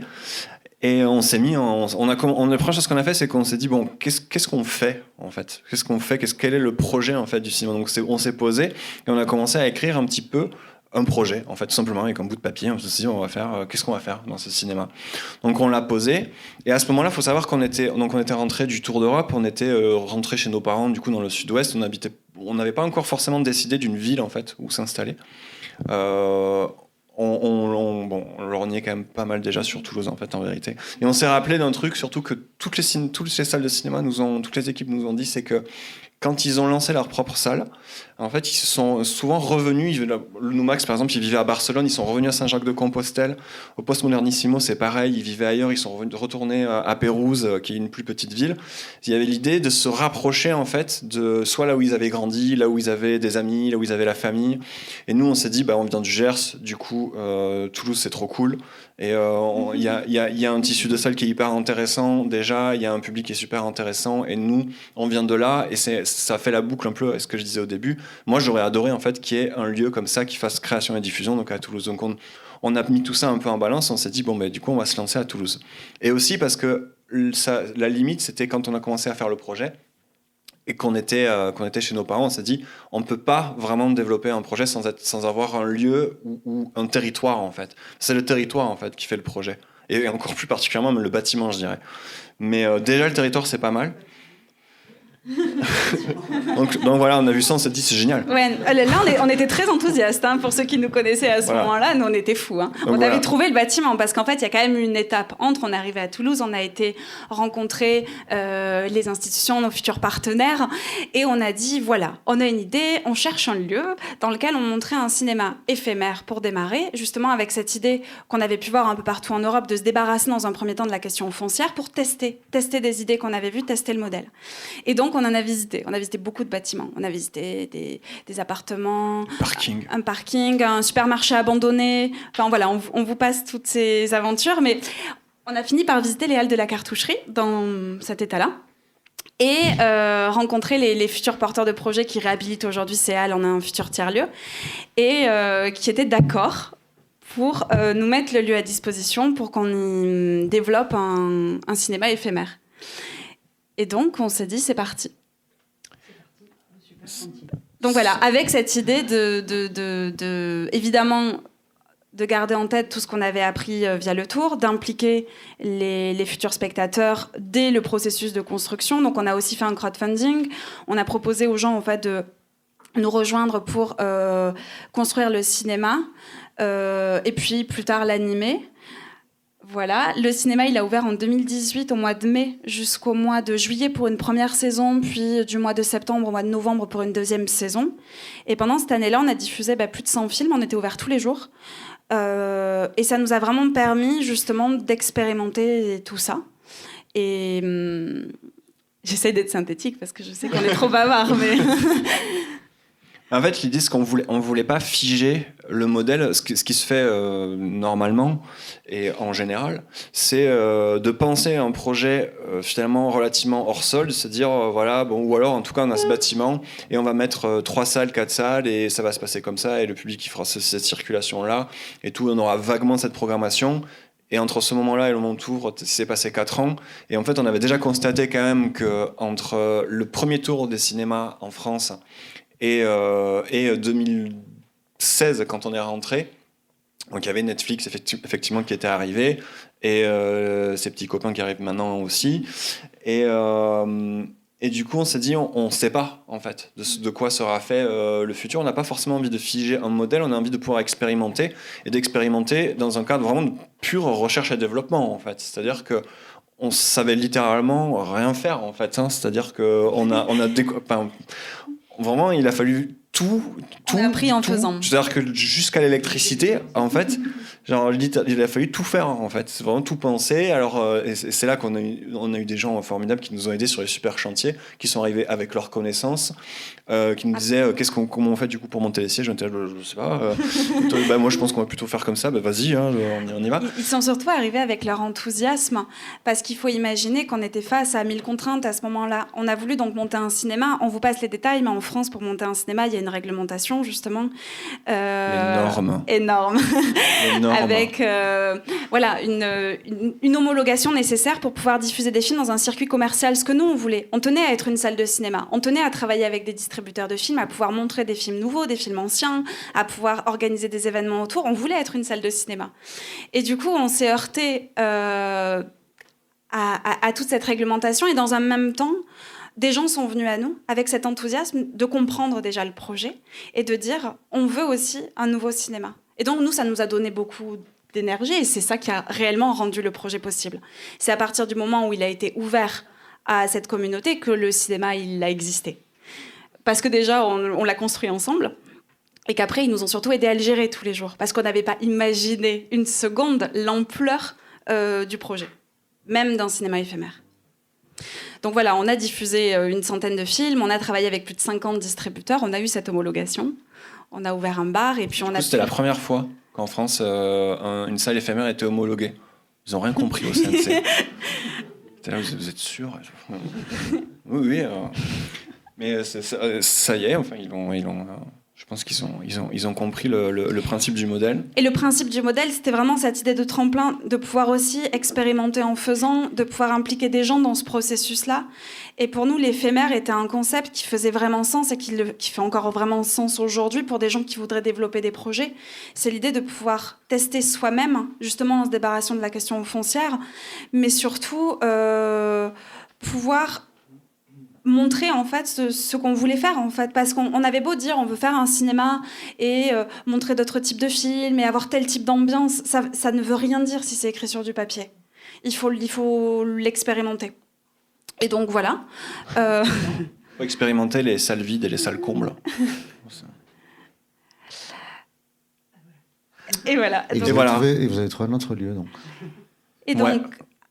Speaker 6: Et on s'est mis, la première chose qu'on a fait, c'est qu'on s'est dit bon qu'est-ce qu'on fait en fait, quel est le projet en fait du cinéma. Donc on s'est posé et on a commencé à écrire un petit peu un projet, en fait, tout simplement, avec un bout de papier. On s'est dit, qu'est-ce qu'on va faire dans ce cinéma? Donc, on l'a posé. Et à ce moment-là, il faut savoir qu'on était rentré du Tour d'Europe. On était rentré chez nos parents, du coup, dans le sud-ouest. On n'avait pas encore forcément décidé d'une ville, en fait, où s'installer. On lorgnait quand même pas mal déjà sur Toulouse, en fait, en vérité. Et on s'est rappelé d'un truc, surtout que toutes les salles de cinéma toutes les équipes nous ont dit, c'est que quand ils ont lancé leur propre salle, en fait, ils se sont souvent revenus. Le Noumax, par exemple, ils vivaient à Barcelone, ils sont revenus à Saint-Jacques-de-Compostelle. Au Post-Modernissimo, c'est pareil, ils vivaient ailleurs, ils sont retournés à Pérouse, qui est une plus petite ville. Il y avait l'idée de se rapprocher, en fait, de soit là où ils avaient grandi, là où ils avaient des amis, là où ils avaient la famille. Et nous, on s'est dit, on vient du Gers, du coup, Toulouse, c'est trop cool. Et il y a un tissu de salle qui est hyper intéressant déjà, il y a un public qui est super intéressant, et nous, on vient de là, et ça fait la boucle un peu à ce que je disais au début. Moi, j'aurais adoré en fait qu'il y ait un lieu comme ça qui fasse création et diffusion, donc à Toulouse. Donc on a mis tout ça un peu en balance, on s'est dit du coup on va se lancer à Toulouse. Et aussi parce que la limite, c'était quand on a commencé à faire le projet, et qu'on était chez nos parents, on s'est dit on ne peut pas vraiment développer un projet sans avoir un lieu ou un territoire en fait. C'est le territoire en fait qui fait le projet, et encore plus particulièrement le bâtiment, je dirais. Mais déjà le territoire c'est pas mal. donc voilà, on a vu ça, on s'est dit c'est génial.
Speaker 5: Ouais, là on était très enthousiastes pour ceux qui nous connaissaient à ce moment-là. Nous on était fous. On avait trouvé le bâtiment parce qu'en fait il y a quand même une étape entre. On est arrivé à Toulouse, on a été rencontrer les institutions, nos futurs partenaires, et on a dit voilà, on a une idée, on cherche un lieu dans lequel on montrait un cinéma éphémère pour démarrer, justement avec cette idée qu'on avait pu voir un peu partout en Europe de se débarrasser dans un premier temps de la question foncière pour tester des idées qu'on avait vues, tester le modèle. Et donc on en a visité beaucoup de bâtiments. On a visité des appartements, un parking, un supermarché abandonné. Enfin voilà, on vous passe toutes ces aventures, mais on a fini par visiter les halles de la cartoucherie dans cet état-là et rencontrer les futurs porteurs de projets qui réhabilitent aujourd'hui ces halles en un futur tiers-lieu et qui étaient d'accord pour nous mettre le lieu à disposition pour qu'on y développe un cinéma éphémère. Et donc, on s'est dit, c'est parti. Donc voilà, avec cette idée évidemment, de garder en tête tout ce qu'on avait appris via le tour, d'impliquer les futurs spectateurs dès le processus de construction. Donc, on a aussi fait un crowdfunding. On a proposé aux gens, en fait, de nous rejoindre pour construire le cinéma et puis plus tard l'animer. Voilà, le cinéma il a ouvert en 2018 au mois de mai jusqu'au mois de juillet pour une première saison, puis du mois de septembre au mois de novembre pour une deuxième saison. Et pendant cette année-là, on a diffusé plus de 100 films, on était ouvert tous les jours. Et ça nous a vraiment permis justement d'expérimenter tout ça. Et j'essaie d'être synthétique parce que je sais qu'on est trop bavard, mais...
Speaker 6: En fait, l'idée, c'est qu'on voulait pas figer le modèle. Ce qui se fait normalement et en général, c'est de penser un projet finalement relativement hors sol, c'est dire voilà, bon, ou alors en tout cas on a ce bâtiment et on va mettre 3 salles, 4 salles et ça va se passer comme ça et le public il fera cette circulation-là et tout, on aura vaguement cette programmation. Et entre ce moment-là et le moment tour, il s'est passé 4 ans. Et en fait, on avait déjà constaté quand même qu'entre le premier tour des cinémas en France et 2016, quand on est rentré, donc il y avait Netflix effectivement qui était arrivé, et ses petits copains qui arrivent maintenant aussi. Et du coup, on s'est dit, on ne sait pas, en fait, de quoi sera fait le futur. On n'a pas forcément envie de figer un modèle, on a envie de pouvoir expérimenter, et d'expérimenter dans un cadre vraiment de pure recherche et développement, en fait. C'est-à-dire que on savait littéralement rien faire, en fait. Hein. C'est-à-dire qu'on a vraiment, il a fallu tout.
Speaker 5: On a appris en faisant.
Speaker 6: C'est-à-dire que jusqu'à l'électricité, en fait, genre, il a fallu tout faire, en fait. C'est vraiment tout penser. Alors, et c'est là qu'on a eu des gens formidables qui nous ont aidés sur les super chantiers, qui sont arrivés avec leurs connaissances, qui nous disaient comment on fait du coup pour monter les sièges. Je sais pas. Moi, je pense qu'on va plutôt faire comme ça. Vas-y, hein, on y va.
Speaker 5: Ils sont surtout arrivés avec leur enthousiasme, parce qu'il faut imaginer qu'on était face à 1000 contraintes à ce moment-là. On a voulu donc monter un cinéma. On vous passe les détails, mais en France, pour monter un cinéma, il y a une réglementation justement énorme. Avec voilà, une homologation nécessaire pour pouvoir diffuser des films dans un circuit commercial. Ce que nous, on voulait. On tenait à être une salle de cinéma. On tenait à travailler avec des distributeurs de films, à pouvoir montrer des films nouveaux, des films anciens, à pouvoir organiser des événements autour. On voulait être une salle de cinéma. Et du coup, on s'est heurté à toute cette réglementation. Et dans un même temps, des gens sont venus à nous avec cet enthousiasme de comprendre déjà le projet et de dire on veut aussi un nouveau cinéma. Et donc nous, ça nous a donné beaucoup d'énergie et c'est ça qui a réellement rendu le projet possible. C'est à partir du moment où il a été ouvert à cette communauté que le cinéma il a existé. Parce que déjà on l'a construit ensemble et qu'après ils nous ont surtout aidés à le gérer tous les jours parce qu'on n'avait pas imaginé une seconde l'ampleur du projet, même d'un cinéma éphémère. Donc voilà, on a diffusé une centaine de films, on a travaillé avec plus de 50 distributeurs, on a eu cette homologation, on a ouvert un bar et puis on a...
Speaker 6: C'était la première fois qu'en France, une salle éphémère était homologuée. Ils n'ont rien compris au CNC. Là, vous êtes sûr? Oui. Mais ça y est, enfin, ils l'ont je pense qu'ils ont compris le principe du modèle.
Speaker 5: Et le principe du modèle, c'était vraiment cette idée de tremplin, de pouvoir aussi expérimenter en faisant, de pouvoir impliquer des gens dans ce processus-là. Et pour nous, l'éphémère était un concept qui faisait vraiment sens et qui fait encore vraiment sens aujourd'hui pour des gens qui voudraient développer des projets. C'est l'idée de pouvoir tester soi-même, justement en se débarrassant de la question foncière, mais surtout pouvoir montrer en fait ce qu'on voulait faire en fait, parce qu'on avait beau dire on veut faire un cinéma et montrer d'autres types de films et avoir tel type d'ambiance, ça ne veut rien dire si c'est écrit sur du papier. Il faut l'expérimenter. Et donc voilà.
Speaker 6: Il faut expérimenter les salles vides et les salles combles.
Speaker 5: Et voilà.
Speaker 4: Et vous avez trouvé un autre lieu donc.
Speaker 5: Et donc.
Speaker 6: Ouais.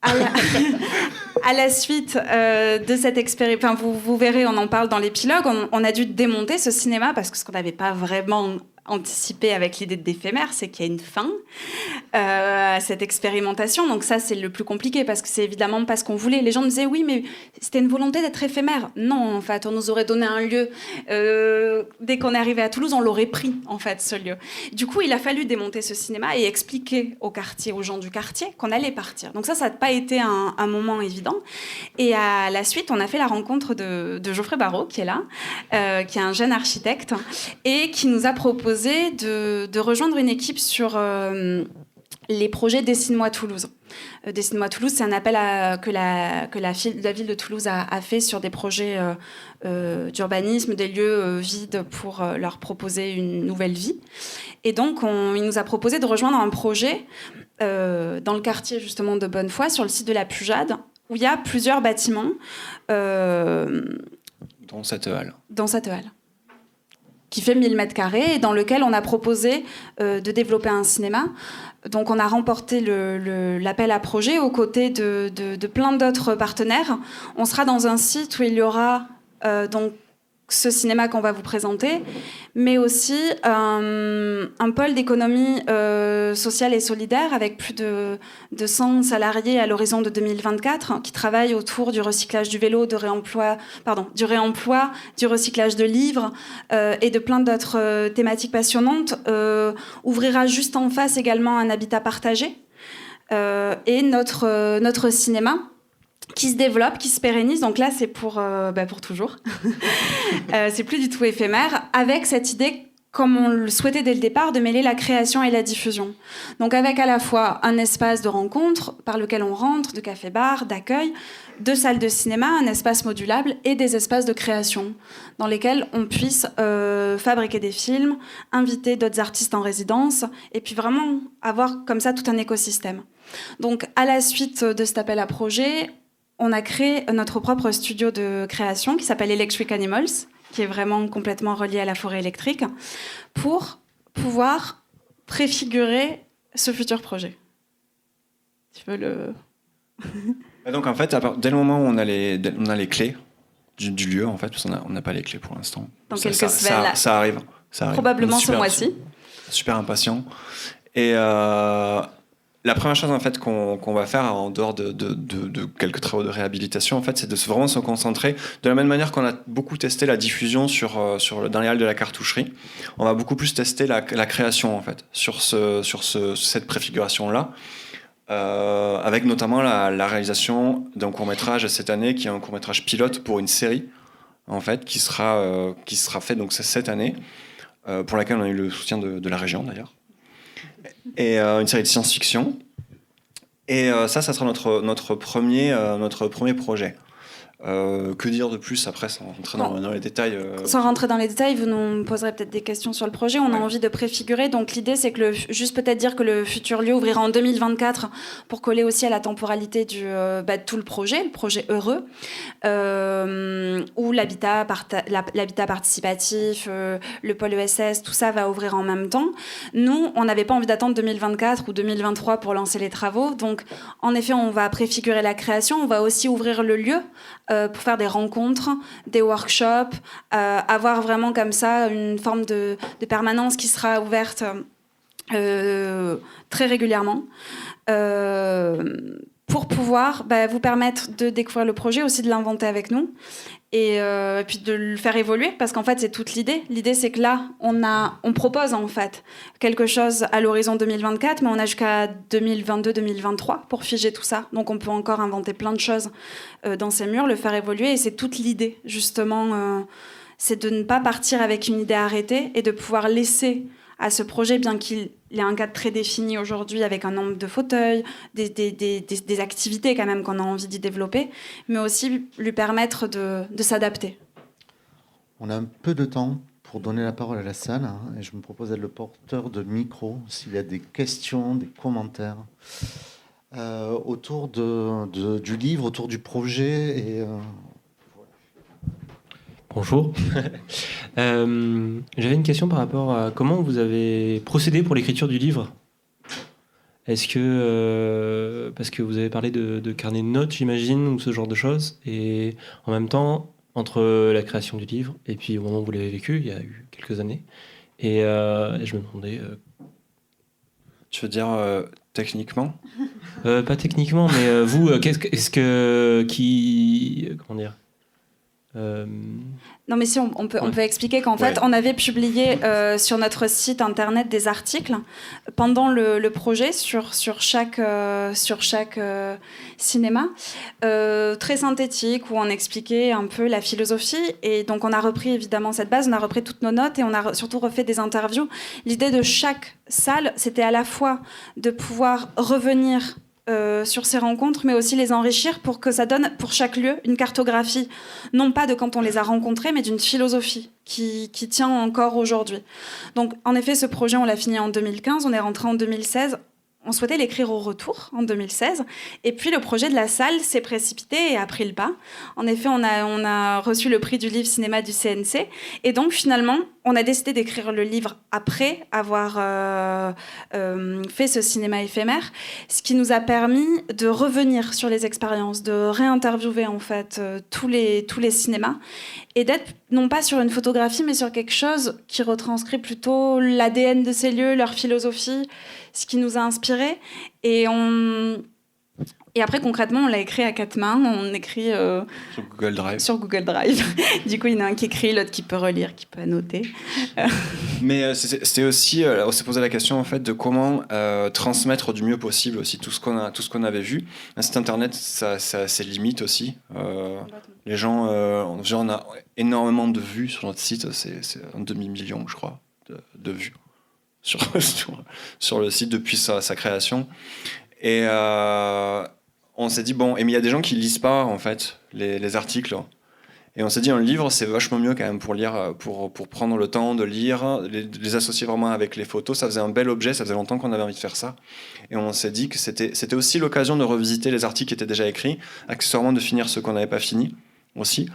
Speaker 5: À la suite de cette expérience, enfin, vous verrez, on en parle dans l'épilogue, on a dû démonter ce cinéma parce que ce qu'on n'avait pas vraiment anticipé avec l'idée d'éphémère, c'est qu'il y a une fin à cette expérimentation. Donc ça, c'est le plus compliqué parce que c'est évidemment pas ce qu'on voulait. Les gens me disaient, oui, mais c'était une volonté d'être éphémère. Non, en fait, on nous aurait donné un lieu. Dès qu'on est arrivé à Toulouse, on l'aurait pris, en fait, ce lieu. Du coup, il a fallu démonter ce cinéma et expliquer au quartier, aux gens du quartier, qu'on allait partir. Donc ça n'a pas été un moment évident. Et à la suite, on a fait la rencontre de Geoffrey Barrault, qui est là, qui est un jeune architecte, et qui nous a proposé de rejoindre une équipe sur les projets Dessine-moi Toulouse. Dessine-moi Toulouse, c'est un appel que la ville de Toulouse a fait sur des projets d'urbanisme, des lieux vides pour leur proposer une nouvelle vie. Et donc, il nous a proposé de rejoindre un projet dans le quartier justement de Bonnefoy, sur le site de la Pujade, où il y a plusieurs bâtiments.
Speaker 6: Dans cette halle. Qui fait 1000 mètres carrés et dans lequel on a proposé de développer un cinéma. Donc on a remporté l'appel à projet aux côtés de plein d'autres partenaires. On sera dans un site où il y aura donc ce cinéma qu'on va vous présenter, mais aussi un pôle d'économie sociale et solidaire avec plus de 100 salariés à l'horizon de 2024 qui travaillent autour du recyclage du vélo, du réemploi, du recyclage de livres et de plein d'autres thématiques passionnantes. Ouvrira juste en face également un habitat partagé et notre cinéma qui se développe, qui se pérennise. Donc là, c'est pour toujours. C'est plus du tout éphémère, avec cette idée, comme on le souhaitait dès le départ, de mêler la création et la diffusion. Donc avec à la fois un espace de rencontre par lequel on rentre, de café-bar, d'accueil, de salles de cinéma, un espace modulable et des espaces de création dans lesquels on puisse fabriquer des films, inviter d'autres artistes en résidence et puis vraiment avoir comme ça tout un écosystème. Donc à la suite de cet appel à projet, on a créé notre propre studio de création qui s'appelle Electric Animals, qui est vraiment complètement relié à la forêt électrique, pour pouvoir préfigurer ce futur projet. Tu veux le... Et donc en fait, dès le moment où on a les clés du lieu, en fait, parce qu'on n'a pas les clés pour l'instant.
Speaker 5: Dans quelques semaines.
Speaker 6: Ça arrive.
Speaker 5: Probablement ce mois-ci.
Speaker 6: Super impatient. Et la première chose en fait qu'on va faire en dehors de quelques travaux de réhabilitation, en fait, c'est de vraiment se concentrer de la même manière qu'on a beaucoup testé la diffusion dans les halles de la cartoucherie. On va beaucoup plus tester la création en fait sur cette préfiguration là, avec notamment la réalisation d'un court-métrage cette année qui est un court-métrage pilote pour une série en fait qui sera fait donc cette année, pour laquelle on a eu le soutien de la région d'ailleurs. Et une série de science-fiction. Et ça sera notre premier projet. Que dire de plus après, sans rentrer dans les détails
Speaker 5: Sans rentrer dans les détails, vous nous poserez peut-être des questions sur le projet. On a envie de préfigurer. Donc l'idée, c'est que juste peut-être dire que le futur lieu ouvrira en 2024 pour coller aussi à la temporalité de tout le projet heureux, où l'habitat participatif, le pôle ESS, tout ça va ouvrir en même temps. Nous, on n'avait pas envie d'attendre 2024 ou 2023 pour lancer les travaux. Donc, en effet, on va préfigurer la création. On va aussi ouvrir le lieu pour faire des rencontres, des workshops, avoir vraiment comme ça une forme de permanence qui sera ouverte très régulièrement pour pouvoir vous permettre de découvrir le projet, aussi de l'inventer avec nous et puis de le faire évoluer, parce qu'en fait c'est toute l'idée. L'idée c'est que là on propose en fait quelque chose à l'horizon 2024, mais on a jusqu'à 2022-2023 pour figer tout ça, donc on peut encore inventer plein de choses dans ces murs, le faire évoluer, et c'est toute l'idée justement, c'est de ne pas partir avec une idée arrêtée et de pouvoir laisser à ce projet, bien qu'il ait un cadre très défini aujourd'hui avec un nombre de fauteuils, des activités quand même qu'on a envie d'y développer, mais aussi lui permettre de s'adapter.
Speaker 4: On a un peu de temps pour donner la parole à la salle, et je me propose d'être le porteur de micro s'il y a des questions, des commentaires autour du livre, autour du projet. Et
Speaker 7: Bonjour. J'avais une question par rapport à comment vous avez procédé pour l'écriture du livre. Est-ce que, parce que vous avez parlé de carnet de notes, j'imagine, ou ce genre de choses, et en même temps, entre la création du livre et puis au moment où vous l'avez vécu, il y a eu quelques années, et je me demandais...
Speaker 6: Tu veux dire techniquement?
Speaker 7: Pas techniquement, mais vous, comment dire?
Speaker 5: Non, mais si on peut expliquer qu'en fait, on avait publié sur notre site internet des articles pendant le projet sur chaque cinéma, très synthétique, où on expliquait un peu la philosophie. Et donc, on a repris évidemment cette base, on a repris toutes nos notes et on a surtout refait des interviews. L'idée de chaque salle, c'était à la fois de pouvoir revenir sur ces rencontres, mais aussi les enrichir pour que ça donne pour chaque lieu une cartographie, non pas de quand on les a rencontrés, mais d'une philosophie qui tient encore aujourd'hui. Donc, en effet, ce projet, on l'a fini en 2015, on est rentré en 2016. On souhaitait l'écrire au retour, en 2016. Et puis, le projet de la salle s'est précipité et a pris le pas. En effet, on a reçu le prix du livre cinéma du CNC. Et donc, finalement, on a décidé d'écrire le livre après avoir fait ce cinéma éphémère, ce qui nous a permis de revenir sur les expériences, de réinterviewer, en fait, tous les cinémas, et d'être non pas sur une photographie, mais sur quelque chose qui retranscrit plutôt l'ADN de ces lieux, leur philosophie, ce qui nous a inspirés. Et après, concrètement, on l'a écrit à 4 mains. On écrit sur Google Drive. Du coup, il y en a un qui écrit, l'autre qui peut relire, qui peut annoter.
Speaker 6: Mais c'était aussi, on s'est posé la question en fait de comment transmettre du mieux possible aussi tout ce qu'on avait vu. Un site internet, ça a ses limites aussi. Les gens, on a énormément de vues sur notre site. C'est un demi-million, je crois, de vues sur le site depuis sa création. Et on s'est dit, bon, mais il y a des gens qui lisent pas, en fait, les articles. Et on s'est dit, un livre, c'est vachement mieux quand même pour lire, pour prendre le temps de lire, les associer vraiment avec les photos. Ça faisait un bel objet, ça faisait longtemps qu'on avait envie de faire ça. Et on s'est dit que c'était aussi l'occasion de revisiter les articles qui étaient déjà écrits, accessoirement de finir ceux qu'on n'avait pas finis aussi.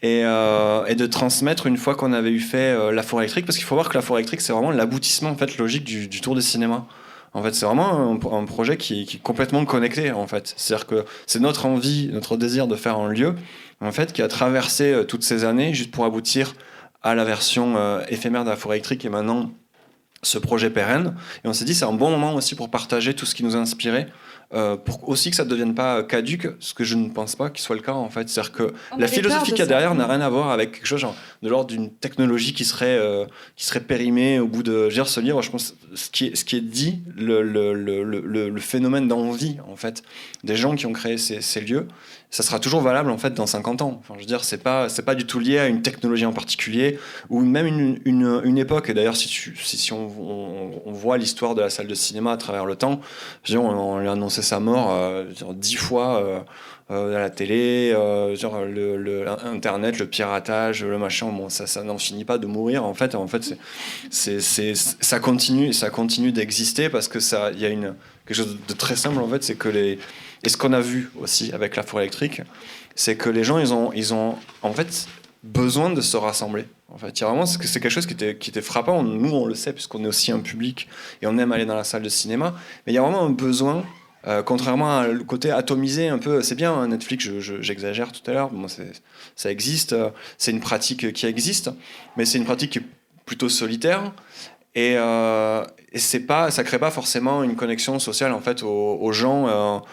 Speaker 6: Et de transmettre une fois qu'on avait eu fait La Forêt électrique, parce qu'il faut voir que La Forêt électrique, c'est vraiment l'aboutissement en fait, logique du tour des cinémas. En fait, c'est vraiment un projet qui est complètement connecté, en fait. C'est-à-dire que c'est notre envie, notre désir de faire un lieu, en fait, qui a traversé toutes ces années juste pour aboutir à la version éphémère de La Forêt électrique et maintenant ce projet pérenne. Et on s'est dit, c'est un bon moment aussi pour partager tout ce qui nous a inspiré, pour aussi que ça ne devienne pas caduque, ce que je ne pense pas qu'il soit le cas, en fait. C'est-à-dire que la philosophie qu'il y a derrière n'a rien à voir avec quelque chose genre, de l'ordre d'une technologie qui serait périmée au bout de... Je veux dire, ce livre, je pense, ce qui est dit, le phénomène d'envie, en fait, des gens qui ont créé ces lieux, ça sera toujours valable, en fait, dans 50 ans. Enfin, je veux dire, c'est pas du tout lié à une technologie en particulier, ou même une époque. Et d'ailleurs, si on voit l'histoire de la salle de cinéma à travers le temps, je veux dire, on lui a annoncé sa mort 10 fois à la télé, genre Internet, le piratage, le machin, bon, ça n'en finit pas de mourir. En fait, ça continue d'exister parce que il y a quelque chose de très simple, en fait, c'est que et ce qu'on a vu aussi avec La Forêt électrique, c'est que les gens, ils ont en fait besoin de se rassembler. En fait, il y a vraiment, c'est quelque chose qui était frappant. Nous, on le sait puisqu'on est aussi un public et on aime aller dans la salle de cinéma. Mais il y a vraiment un besoin, contrairement à le côté atomisé un peu. C'est bien, hein, Netflix, j'exagère tout à l'heure. Bon, ça existe, c'est une pratique qui existe, mais c'est une pratique qui est plutôt solitaire. Et ça crée pas forcément une connexion sociale en fait aux gens.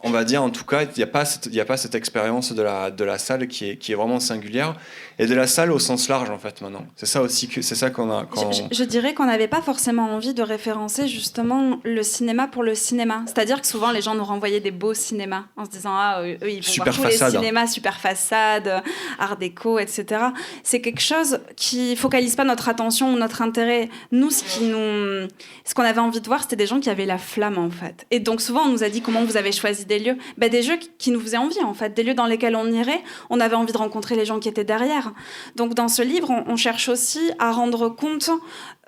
Speaker 6: On va dire en tout cas, il n'y a pas cette expérience de la salle qui est vraiment singulière, et de la salle au sens large en fait maintenant. C'est ça qu'on a.
Speaker 5: Je dirais qu'on n'avait pas forcément envie de référencer justement le cinéma pour le cinéma. C'est-à-dire que souvent les gens nous renvoyaient des beaux cinémas en se disant eux ils vont voir tous les cinémas super façade, art déco, etc. C'est quelque chose qui focalise pas notre attention ou notre intérêt. Nous, ce qu'on avait envie de voir, c'était des gens qui avaient la flamme en fait. Et donc souvent on nous a dit comment vous avez choisi des lieux, des jeux qui nous faisaient envie en fait, des lieux dans lesquels on irait. On avait envie de rencontrer les gens qui étaient derrière. Donc dans ce livre, on cherche aussi à rendre compte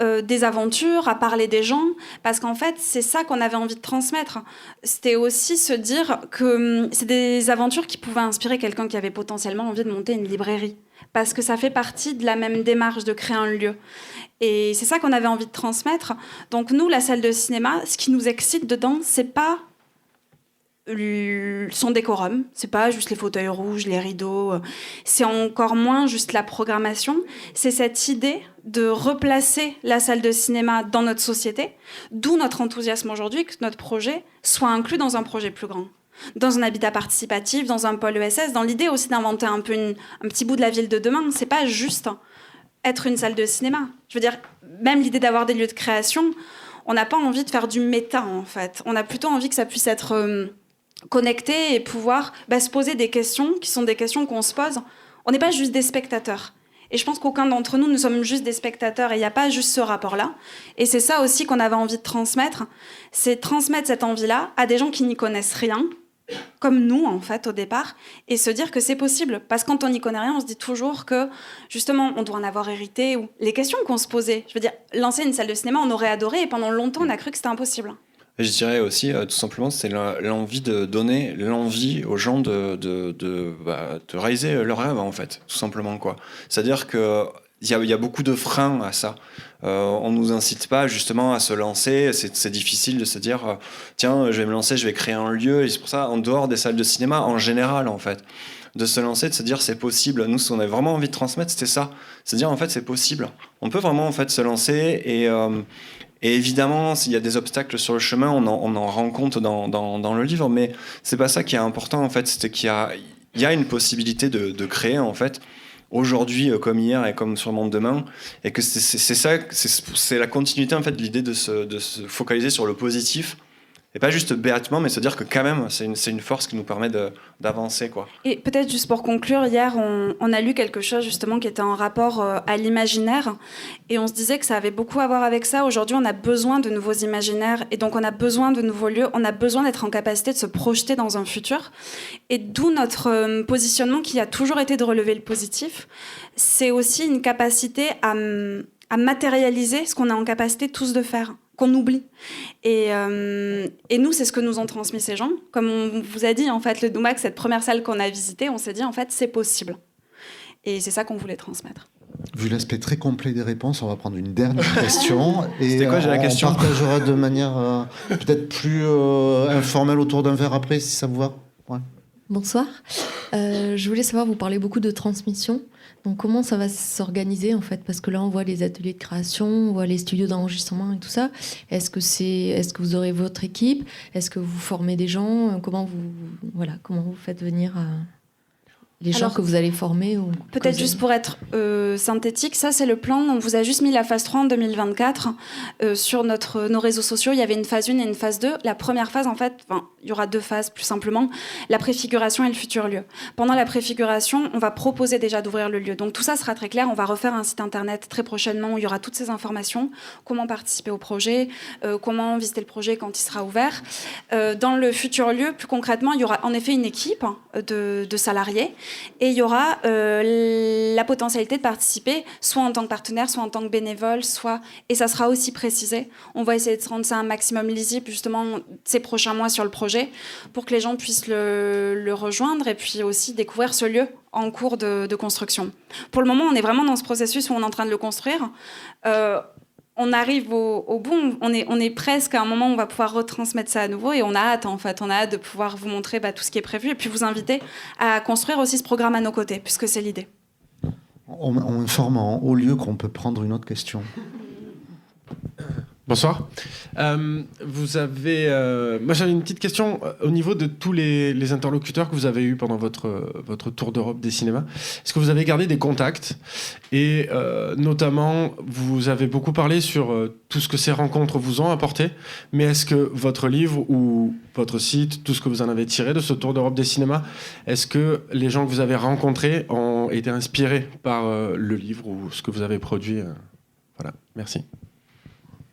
Speaker 5: des aventures, à parler des gens, parce qu'en fait, c'est ça qu'on avait envie de transmettre. C'était aussi se dire que c'est des aventures qui pouvaient inspirer quelqu'un qui avait potentiellement envie de monter une librairie. parce que ça fait partie de la même démarche de créer un lieu. Et c'est ça qu'on avait envie de transmettre. Donc nous, la salle de cinéma, ce qui nous excite dedans, c'est pas son décorum, c'est pas juste les fauteuils rouges, les rideaux, c'est encore moins juste la programmation, c'est cette idée de replacer la salle de cinéma dans notre société, d'où notre enthousiasme aujourd'hui que notre projet soit inclus dans un projet plus grand. Dans un habitat participatif, dans un pôle ESS, dans l'idée aussi d'inventer un petit bout de la ville de demain. C'est pas juste être une salle de cinéma. Je veux dire, même l'idée d'avoir des lieux de création, on n'a pas envie de faire du méta, en fait. On a plutôt envie que ça puisse être connecté et pouvoir se poser des questions qui sont des questions qu'on se pose. On n'est pas juste des spectateurs. Et je pense qu'aucun d'entre nous, nous sommes juste des spectateurs et il n'y a pas juste ce rapport-là. Et c'est ça aussi qu'on avait envie de transmettre, c'est transmettre cette envie-là à des gens qui n'y connaissent rien, comme nous, en fait, au départ, et se dire que c'est possible. Parce que quand on n'y connaît rien, on se dit toujours que, justement, on doit en avoir hérité, ou les questions qu'on se posait. Je veux dire, lancer une salle de cinéma, on aurait adoré, et pendant longtemps, on a cru que c'était impossible.
Speaker 6: Et je dirais aussi, tout simplement, c'est l'envie de donner l'envie aux gens de réaliser leur rêve, en fait, tout simplement, quoi. C'est-à-dire qu'il y a beaucoup de freins à ça. On ne nous incite pas justement à se lancer. C'est difficile de se dire tiens, je vais me lancer, je vais créer un lieu. Et c'est pour ça, en dehors des salles de cinéma, en général, en fait, de se lancer, de se dire c'est possible. Nous, ce qu'on avait vraiment envie de transmettre, c'était ça. C'est dire en fait, c'est possible. On peut vraiment en fait se lancer et évidemment, s'il y a des obstacles sur le chemin, on en rend compte dans le livre, mais c'est pas ça qui est important en fait. C'est qu'il y a une possibilité de créer en fait. Aujourd'hui comme hier et comme sûrement demain, et que c'est ça, c'est la continuité en fait de l'idée de se focaliser sur le positif et pas juste béatement, mais se dire que quand même c'est une force qui nous permet d'avancer, quoi.
Speaker 5: Et peut-être juste pour conclure, hier on a lu quelque chose justement qui était en rapport à l'imaginaire et on se disait que ça avait beaucoup à voir avec ça. Aujourd'hui on a besoin de nouveaux imaginaires et donc on a besoin de nouveaux lieux, on a besoin d'être en capacité de se projeter dans un futur, et d'où notre positionnement qui a toujours été de relever le positif. C'est aussi une capacité à matérialiser ce qu'on a en capacité tous de faire, qu'on oublie. Et nous, c'est ce que nous ont transmis ces gens. Comme on vous a dit, en fait, le Doumac, cette première salle qu'on a visitée, on s'est dit, en fait, c'est possible. Et c'est ça qu'on voulait transmettre.
Speaker 4: Vu l'aspect très complet des réponses, on va prendre une dernière question. Et
Speaker 6: c'était quoi, j'ai la question?
Speaker 4: On partagera de manière peut-être plus informelle autour d'un verre après, si ça vous va. Ouais.
Speaker 8: Bonsoir. Je voulais savoir, vous parlez beaucoup de transmission. Donc comment ça va s'organiser en fait? Parce que là on voit les ateliers de création, on voit les studios d'enregistrement et tout ça. Est-ce que vous aurez votre équipe? Est-ce que vous formez des gens? Comment vous faites venir les gens que vous allez former
Speaker 5: peut-être juste pour être synthétique, ça c'est le plan. On vous a juste mis la phase 3 en 2024. Sur nos réseaux sociaux, il y avait une phase 1 et une phase 2. La première phase, en fait, il y aura 2 phases plus simplement, la préfiguration et le futur lieu. Pendant la préfiguration, on va proposer déjà d'ouvrir le lieu. Donc tout ça sera très clair. On va refaire un site internet très prochainement où il y aura toutes ces informations, comment participer au projet, comment visiter le projet quand il sera ouvert. Dans le futur lieu, plus concrètement, il y aura en effet une équipe de salariés. Et il y aura la potentialité de participer, soit en tant que partenaire, soit en tant que bénévole, et ça sera aussi précisé. On va essayer de rendre ça un maximum lisible, justement, ces prochains mois sur le projet, pour que les gens puissent le rejoindre et puis aussi découvrir ce lieu en cours de construction. Pour le moment, on est vraiment dans ce processus où on est en train de le construire. On arrive au bout, on est presque à un moment où on va pouvoir retransmettre ça à nouveau et on a hâte en fait, on a hâte de pouvoir vous montrer tout ce qui est prévu et puis vous inviter à construire aussi ce programme à nos côtés, puisque c'est l'idée.
Speaker 4: On informe en haut lieu qu'on peut prendre une autre question.
Speaker 9: Bonsoir. Vous avez, moi j'avais une petite question au niveau de tous les interlocuteurs que vous avez eus pendant votre tour d'Europe des cinémas. Est-ce que vous avez gardé des contacts? Et notamment, vous avez beaucoup parlé sur tout ce que ces rencontres vous ont apporté, mais est-ce que votre livre ou votre site, tout ce que vous en avez tiré de ce tour d'Europe des cinémas, est-ce que les gens que vous avez rencontrés ont été inspirés par le livre ou ce que vous avez produit? Voilà, merci.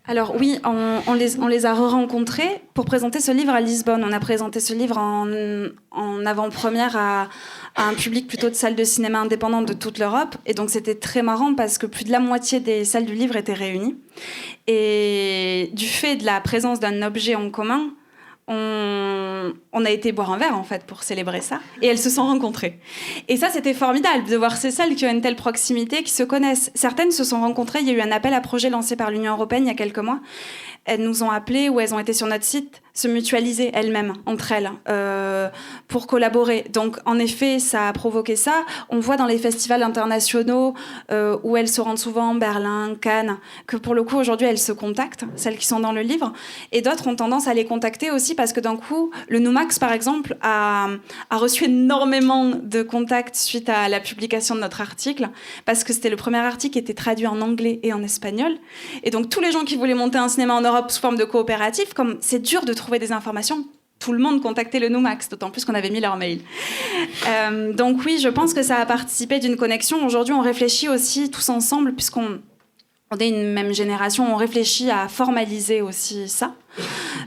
Speaker 5: Alors oui, on les a re-rencontrés pour présenter ce livre à Lisbonne. On a présenté ce livre en avant-première à un public plutôt de salles de cinéma indépendantes de toute l'Europe. Et donc c'était très marrant parce que plus de la moitié des salles du livre étaient réunies. Et du fait de la présence d'un objet en commun, on a été boire un verre en fait pour célébrer ça, et elles se sont rencontrées. Et ça, c'était formidable de voir ces salles qui ont une telle proximité, qui se connaissent. Certaines se sont rencontrées. Il y a eu un appel à projet lancé par l'Union européenne il y a quelques mois. Elles nous ont appelées ou elles ont été sur notre site se mutualiser elles-mêmes entre elles pour collaborer. Donc en effet, ça a provoqué ça. On voit dans les festivals internationaux où elles se rendent souvent, Berlin, Cannes, que pour le coup aujourd'hui elles se contactent, celles qui sont dans le livre, et d'autres ont tendance à les contacter aussi parce que d'un coup le Numax par exemple a reçu énormément de contacts suite à la publication de notre article, parce que c'était le premier article qui était traduit en anglais et en espagnol, et donc tous les gens qui voulaient monter un cinéma en Europe sous forme de coopératif, comme c'est dur de trouver des informations, tout le monde contactait le Numax, d'autant plus qu'on avait mis leur mail. Donc oui, je pense que ça a participé d'une connexion. Aujourd'hui, on réfléchit aussi tous ensemble, puisqu'on est une même génération, on réfléchit à formaliser aussi ça.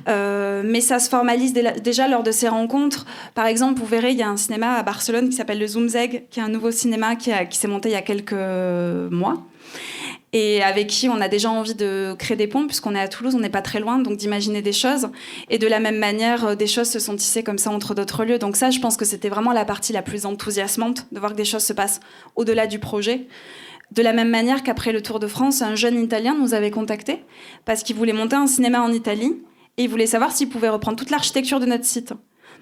Speaker 5: Mais ça se formalise déjà lors de ces rencontres. Par exemple, vous verrez, il y a un cinéma à Barcelone qui s'appelle le Zoomzeg, qui est un nouveau cinéma qui s'est monté il y a quelques mois, et avec qui on a déjà envie de créer des ponts, puisqu'on est à Toulouse, on n'est pas très loin, donc d'imaginer des choses. Et de la même manière, des choses se sont tissées comme ça entre d'autres lieux. Donc ça, je pense que c'était vraiment la partie la plus enthousiasmante, de voir que des choses se passent au-delà du projet. De la même manière qu'après le Tour de France, un jeune Italien nous avait contactés parce qu'il voulait monter un cinéma en Italie et il voulait savoir s'il pouvait reprendre toute l'architecture de notre site.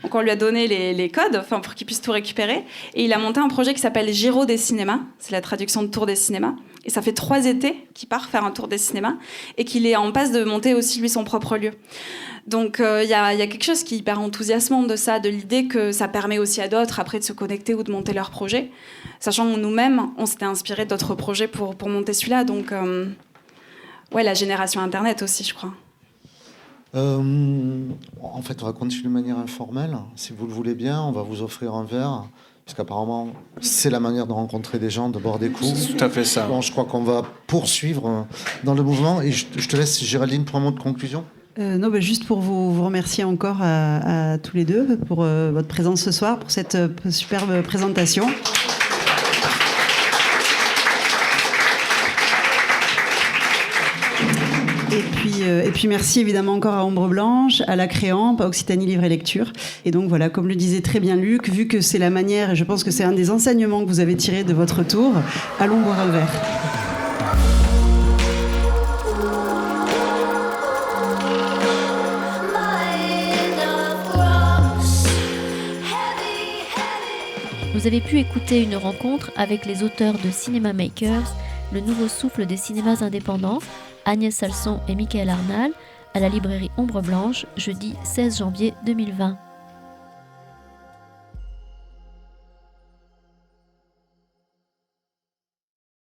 Speaker 5: Donc on lui a donné les codes pour qu'il puisse tout récupérer, et il a monté un projet qui s'appelle Giro des cinémas, c'est la traduction de Tour des cinémas, et ça fait 3 étés qu'il part faire un tour des cinémas et qu'il est en passe de monter aussi lui son propre lieu. Donc il y a quelque chose qui est hyper enthousiasmant de ça, de l'idée que ça permet aussi à d'autres après de se connecter ou de monter leur projet, sachant que nous-mêmes on s'était inspiré d'autres projets pour monter celui-là. Donc ouais, la génération internet aussi, je crois.
Speaker 4: En fait, on va continuer de manière informelle. Si vous le voulez bien, on va vous offrir un verre, puisqu'apparemment, c'est la manière de rencontrer des gens, de boire des coups.
Speaker 6: C'est tout à fait ça.
Speaker 4: Bon, je crois qu'on va poursuivre dans le mouvement. Et je te laisse, Géraldine, pour un mot de conclusion.
Speaker 3: Non, juste pour vous remercier encore à tous les deux pour votre présence ce soir, pour cette superbe présentation. Et puis merci évidemment encore à Ombre Blanche, à la Créamp, à Occitanie Livre et Lecture. Et donc voilà, comme le disait très bien Luc, vu que c'est la manière, et je pense que c'est un des enseignements que vous avez tiré de votre tour, allons boire un verre.
Speaker 1: Vous avez pu écouter une rencontre avec les auteurs de Cinema Makers, le nouveau souffle des cinémas indépendants, Agnès Salson et Michael Arnal, à la librairie Ombre Blanche, jeudi 16 janvier 2020.